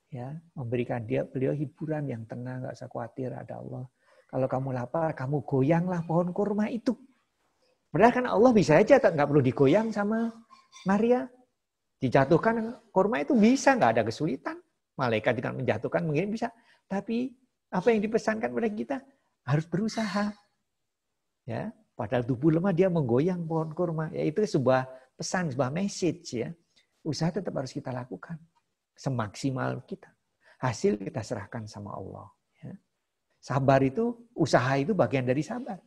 ya, memberikan beliau hiburan yang tenang, nggak usah khawatir, ada Allah. Kalau kamu lapar, kamu goyanglah pohon kurma itu. Padahal kan Allah bisa aja nggak perlu digoyang sama Maria, dijatuhkan kurma itu bisa, nggak ada kesulitan. Malaikat dengan menjatuhkan mungkin bisa, tapi apa yang dipesankan pada kita harus berusaha. Ya, padahal tubuh lemah dia menggoyang pohon kurma, ya itu sebuah pesan, sebuah message, ya. Usaha tetap harus kita lakukan semaksimal kita. Hasil kita serahkan sama Allah. Ya. Sabar itu, usaha itu bagian dari sabar.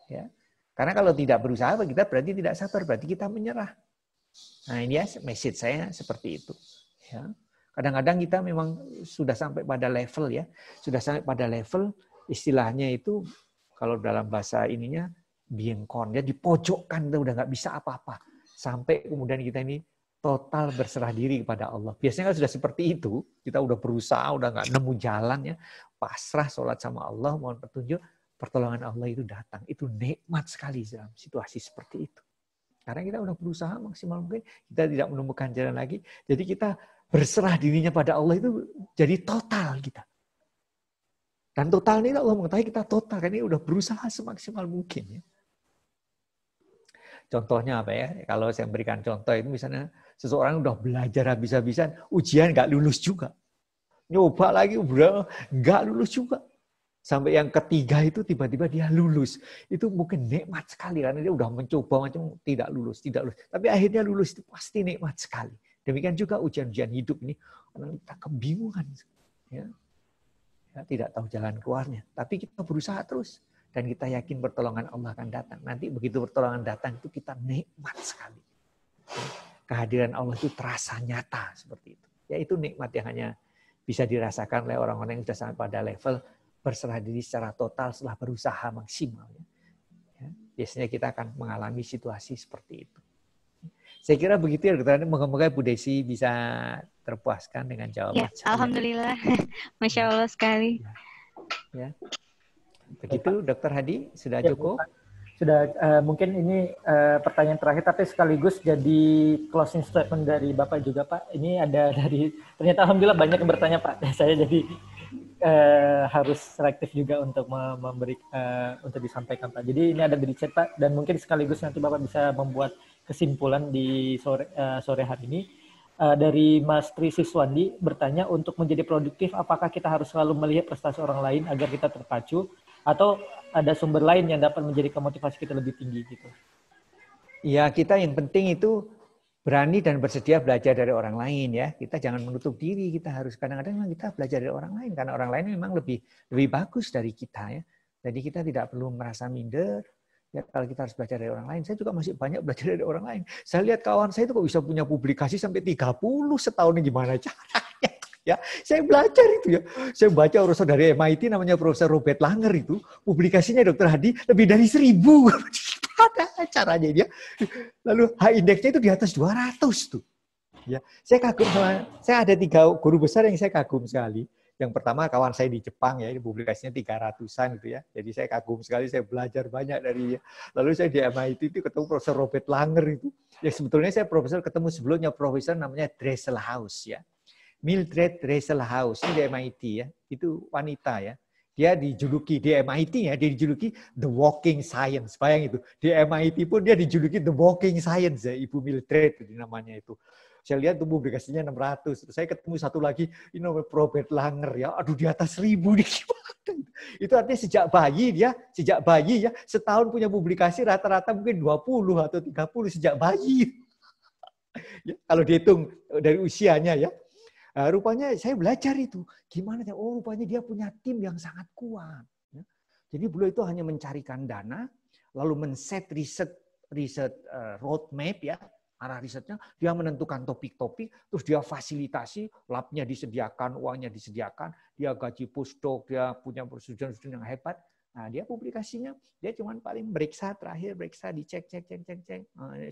Ya. Karena kalau tidak berusaha, kita berarti tidak sabar, berarti kita menyerah. Nah ini ya message saya seperti itu. Ya. Kadang-kadang kita memang sudah sampai pada level, ya, sudah sampai pada level istilahnya itu kalau dalam bahasa ininya biengkon, ya, dipojokkan, udah nggak bisa apa-apa. Sampai kemudian kita ini total berserah diri kepada Allah. Biasanya kan sudah seperti itu, kita udah berusaha, udah nggak nemu jalan, ya, pasrah sholat sama Allah, mohon petunjuk, pertolongan Allah itu datang. Itu nikmat sekali dalam situasi seperti itu. Karena kita udah berusaha maksimal mungkin, kita tidak menemukan jalan lagi, jadi kita berserah dirinya pada Allah itu jadi total kita. Dan total ini Allah mengetahui kita total, karena ini udah berusaha semaksimal mungkin, ya. Contohnya apa, ya? Kalau saya berikan contoh itu misalnya seseorang udah belajar habis-habisan, ujian nggak lulus juga. Nyoba lagi, nggak lulus juga. Sampai yang ketiga itu tiba-tiba dia lulus. Itu mungkin nikmat sekali, karena dia udah mencoba macam tidak lulus. Tapi akhirnya lulus, itu pasti nikmat sekali. Demikian juga ujian-ujian hidup ini, orang kita kebingungan. Ya, tidak tahu jalan keluarnya. Tapi kita berusaha terus. Dan kita yakin pertolongan Allah akan datang. Nanti begitu pertolongan datang itu kita nikmat sekali. Kehadiran Allah itu terasa nyata seperti itu. Ya itu nikmat yang hanya bisa dirasakan oleh orang-orang yang sudah sampai pada level berserah diri secara total setelah berusaha maksimal. Ya, biasanya kita akan mengalami situasi seperti itu. Saya kira begitu ya dokter. Moga-moga Bu Desi bisa terpuaskan dengan jawaban. Ya, alhamdulillah. Masya Allah sekali. Ya. Begitu dokter Hadi, sudah Ya, cukup? Sudah, mungkin ini pertanyaan terakhir, tapi sekaligus jadi closing statement dari Bapak juga, Pak. Ini ada dari, ternyata alhamdulillah banyak yang bertanya, Pak. Saya jadi harus selektif juga untuk memberi, untuk disampaikan, Pak. Jadi ini ada di chat, Pak, dan mungkin sekaligus nanti Bapak bisa membuat kesimpulan di sore hari ini. Dari Mas Tri Siswandi bertanya, untuk menjadi produktif, apakah kita harus selalu melihat prestasi orang lain agar kita terpacu, atau ada sumber lain yang dapat menjadikan motivasi kita lebih tinggi gitu? Ya, kita yang penting itu berani dan bersedia belajar dari orang lain ya. Kita jangan menutup diri, kita harus kadang-kadang memang kita belajar dari orang lain karena orang lain memang lebih bagus dari kita ya. Jadi kita tidak perlu merasa minder. Ya, kalau kita harus belajar dari orang lain, saya juga masih banyak belajar dari orang lain. Saya lihat kawan saya itu kok bisa punya publikasi sampai 30 setahun, gimana caranya? Ya, saya belajar itu ya. Saya baca urusan dari MIT namanya Profesor Robert Langer itu, publikasinya Dr. Hadi lebih dari 1000. Gimana caranya dia? Lalu H-indeksnya itu di atas 200 tuh. Ya, saya kagum sama, saya ada 3 guru besar yang saya kagum sekali. Yang pertama kawan saya di Jepang ya, ini publikasinya 300-an gitu ya. Jadi saya kagum sekali, saya belajar banyak dari dia. Lalu saya di MIT itu ketemu Profesor Robert Langer itu. Ya sebetulnya saya profesor ketemu sebelumnya profesor namanya Dresselhaus ya. Mildred Dresselhaus ini di MIT ya. Itu wanita ya. Dia dijuluki di MIT ya, dia dijuluki The Walking Science. Bayang itu. Di MIT pun dia dijuluki The Walking Science ya, Ibu Mildred itu namanya itu. Saya lihat tuh publikasinya 600. Saya ketemu satu lagi, ini namanya Robert Langer ya. Aduh di atas 1000 nih. Itu artinya sejak bayi ya, setahun punya publikasi rata-rata mungkin 20 atau 30 sejak bayi. Ya, kalau dihitung dari usianya ya. Nah, rupanya saya belajar itu. Gimana ya? Oh, rupanya dia punya tim yang sangat kuat. Ya. Jadi beliau itu hanya mencarikan dana, lalu men-set riset roadmap ya. Arah risetnya, dia menentukan topik-topik, terus dia fasilitasi, labnya disediakan, uangnya disediakan, dia gaji postdoc, dia punya studi-studi yang hebat. Nah, dia publikasinya, dia cuma paling terakhir dicek,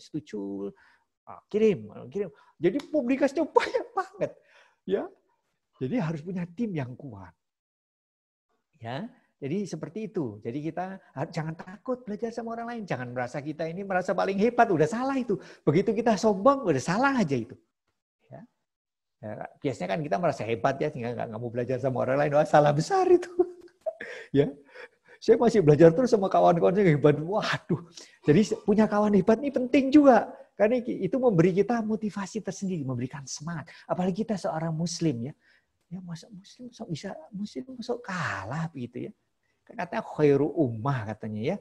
setuju, kirim. Jadi publikasinya banyak banget, ya. Jadi harus punya tim yang kuat, ya. Jadi seperti itu. Jadi kita jangan takut belajar sama orang lain. Jangan merasa kita ini merasa paling hebat. Udah salah itu. Begitu kita sombong, udah salah aja itu. Ya. Ya, biasanya kan kita merasa hebat ya, sehingga nggak mau belajar sama orang lain. Wah, salah besar itu. Ya. Saya masih belajar terus sama kawan-kawan yang hebat. Waduh. Jadi punya kawan hebat ini penting juga. Karena itu memberi kita motivasi tersendiri, memberikan semangat. Apalagi kita seorang muslim ya. Ya masa muslim masuk kalah begitu ya. Katanya khairu ummah katanya ya.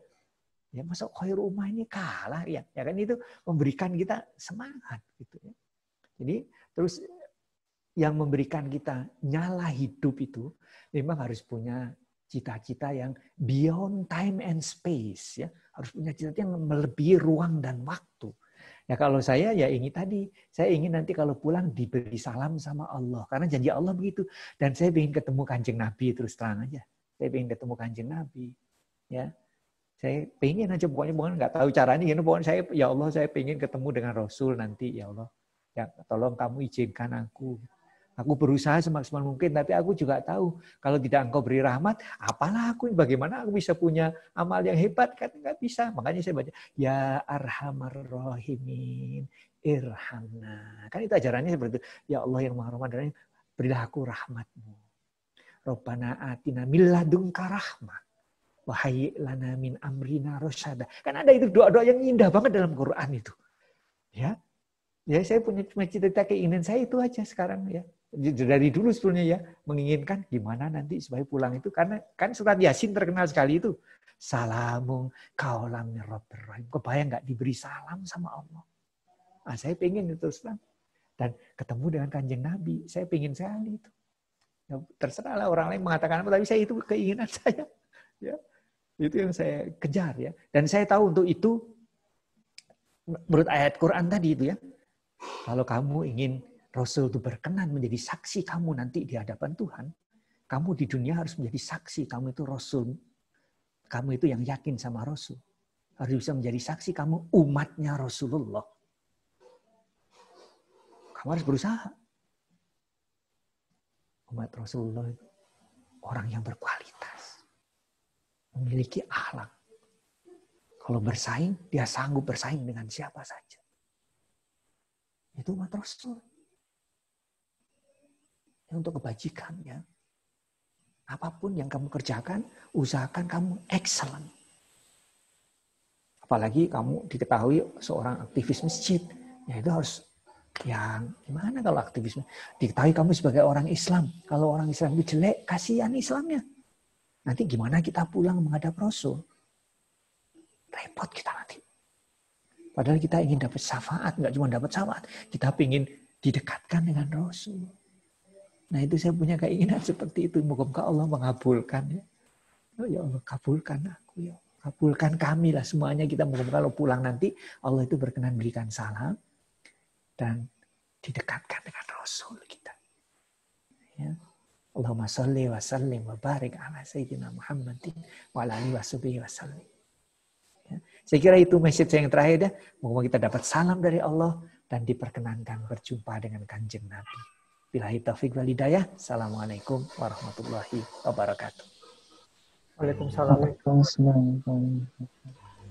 Ya masa khairu ummah ini kalah ya. Ya kan itu memberikan kita semangat gitu ya. Jadi terus yang memberikan kita nyala hidup itu memang harus punya cita-cita yang beyond time and space ya. Harus punya cita-cita yang melebihi ruang dan waktu. Ya kalau saya ya ingin tadi, saya ingin nanti kalau pulang diberi salam sama Allah. Karena janji Allah begitu. Dan saya ingin ketemu Kanjeng Nabi terus terang aja. Saya ingin ketemu Kanjeng Nabi, ya. Saya pengen aja, pokoknya bukan nggak tahu caranya, gitu. Pokoknya saya, ya Allah, saya pengen ketemu dengan Rasul nanti, ya Allah. Ya, tolong kamu izinkan aku. Aku berusaha semaksimal mungkin, tapi aku juga tahu kalau tidak Engkau beri rahmat, apalah aku, bagaimana aku bisa punya amal yang hebat? Kan nggak bisa. Makanya saya baca, Ya Arhamar Rahimin, Irhamna. Kan itu ajarannya seperti itu. Ya Allah yang Maha Rahman, berilah aku rahmatmu. Rabbana atina min ladunka rahmah wa hayyi lana min amrina rasyada. Kan ada itu doa-doa yang indah banget dalam Quran itu. Ya. Ya saya punya cita-cita keinginan saya itu aja sekarang ya. Dari dulu sebetulnya ya menginginkan gimana nanti supaya pulang itu karena kan surat Yasin terkenal sekali itu. Salamun qaulam mir rabbir rahim. Kebayang enggak diberi salam sama Allah. Ah saya pengen itu terus terang. Dan ketemu dengan Kanjeng Nabi, saya pengen sekali itu. Ya, terserahlah orang lain mengatakan apa, tapi saya itu keinginan saya. Ya, itu yang saya kejar ya. Dan saya tahu untuk itu, menurut ayat Quran tadi itu ya, kalau kamu ingin Rasul itu berkenan menjadi saksi kamu nanti di hadapan Tuhan, kamu di dunia harus menjadi saksi kamu itu Rasul. Kamu itu yang yakin sama Rasul. Harus bisa menjadi saksi kamu umatnya Rasulullah. Kamu harus berusaha. Umat Rasulullah itu orang yang berkualitas, memiliki akhlak. Kalau bersaing, dia sanggup bersaing dengan siapa saja. Itu umat Rasul. Untuk kebajikannya. Apapun yang kamu kerjakan, usahakan kamu excellent. Apalagi kamu diketahui seorang aktivis masjid. Ya itu harus yang gimana kalau aktivis? Diketahui kamu sebagai orang Islam. Kalau orang Islam itu jelek, kasihan Islamnya. Nanti gimana kita pulang menghadap Rasul? Repot kita nanti. Padahal kita ingin dapat syafaat, nggak cuma dapat syafaat. Kita ingin didekatkan dengan Rasul. Nah itu saya punya keinginan seperti itu. Moga-moga Allah mengabulkan. Ya. Oh, ya Allah kabulkan aku ya. Kabulkan kami lah semuanya. Kita moga-moga kalau pulang nanti Allah itu berkenan berikan salam. Dan didekatkan dengan Rasul kita. Ya. Allahumma salli wa sallim wa barik ala Sayyidina Muhammadin wa ala alihi wa sahbihi wa sallim. Ya. Saya kira itu message yang terakhir ya. Moga-moga kita dapat salam dari Allah dan diperkenankan berjumpa dengan Kanjeng Nabi. Billahi taufiq wal hidayah. Assalamualaikum warahmatullahi wabarakatuh. Waalaikumsalam.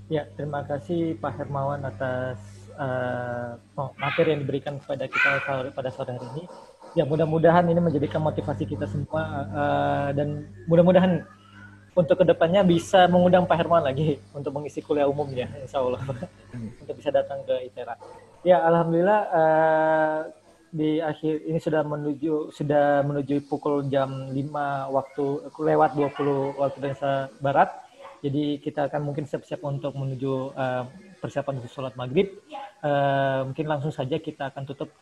Ya, terima kasih Pak Hermawan atas materi yang diberikan kepada kita pada sore hari ini. Ya, mudah-mudahan ini menjadikan motivasi kita semua dan mudah-mudahan untuk kedepannya bisa mengundang Pak Hermawan lagi untuk mengisi kuliah umumnya, insya Allah, untuk bisa datang ke ITERA. Ya, alhamdulillah. Di akhir ini sudah menuju pukul jam 5 waktu lewat 20 waktu Indonesia Barat. Jadi kita akan mungkin siap-siap untuk menuju persiapan untuk sholat maghrib. Mungkin langsung saja kita akan tutup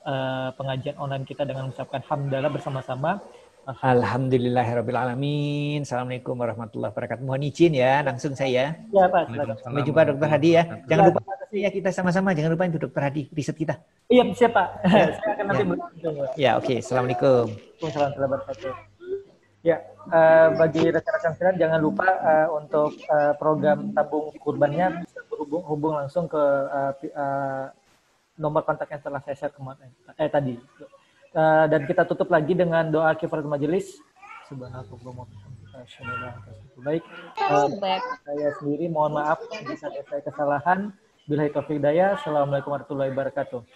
pengajian online kita dengan mengucapkan hamdalah bersama-sama. Alhamdulillahirrabbilalamin. Assalamualaikum warahmatullahi wabarakatuh. Mohon izin ya, langsung saya. Ya Pak. Sampai jumpa Dr. Hadi ya. Jangan lupa ya kita sama-sama. Jangan lupa itu Dr. Hadi riset kita. Iya siap Pak. Saya akan nanti berkunjung. Ya oke. Assalamualaikum. Waalaikumsalam warahmatullahi wabarakatuh. Ya, bagi rekan-rekan sekalian jangan lupa untuk program tabung kurbannya bisa berhubung langsung ke nomor kontak yang telah saya share kemarin tadi. Dan kita tutup lagi dengan doa kifaratul majelis. Subhanallah. Baik, saya sendiri mohon maaf jika ada kesalahan. Billahi taufiq hidayah. Assalamualaikum warahmatullahi wabarakatuh.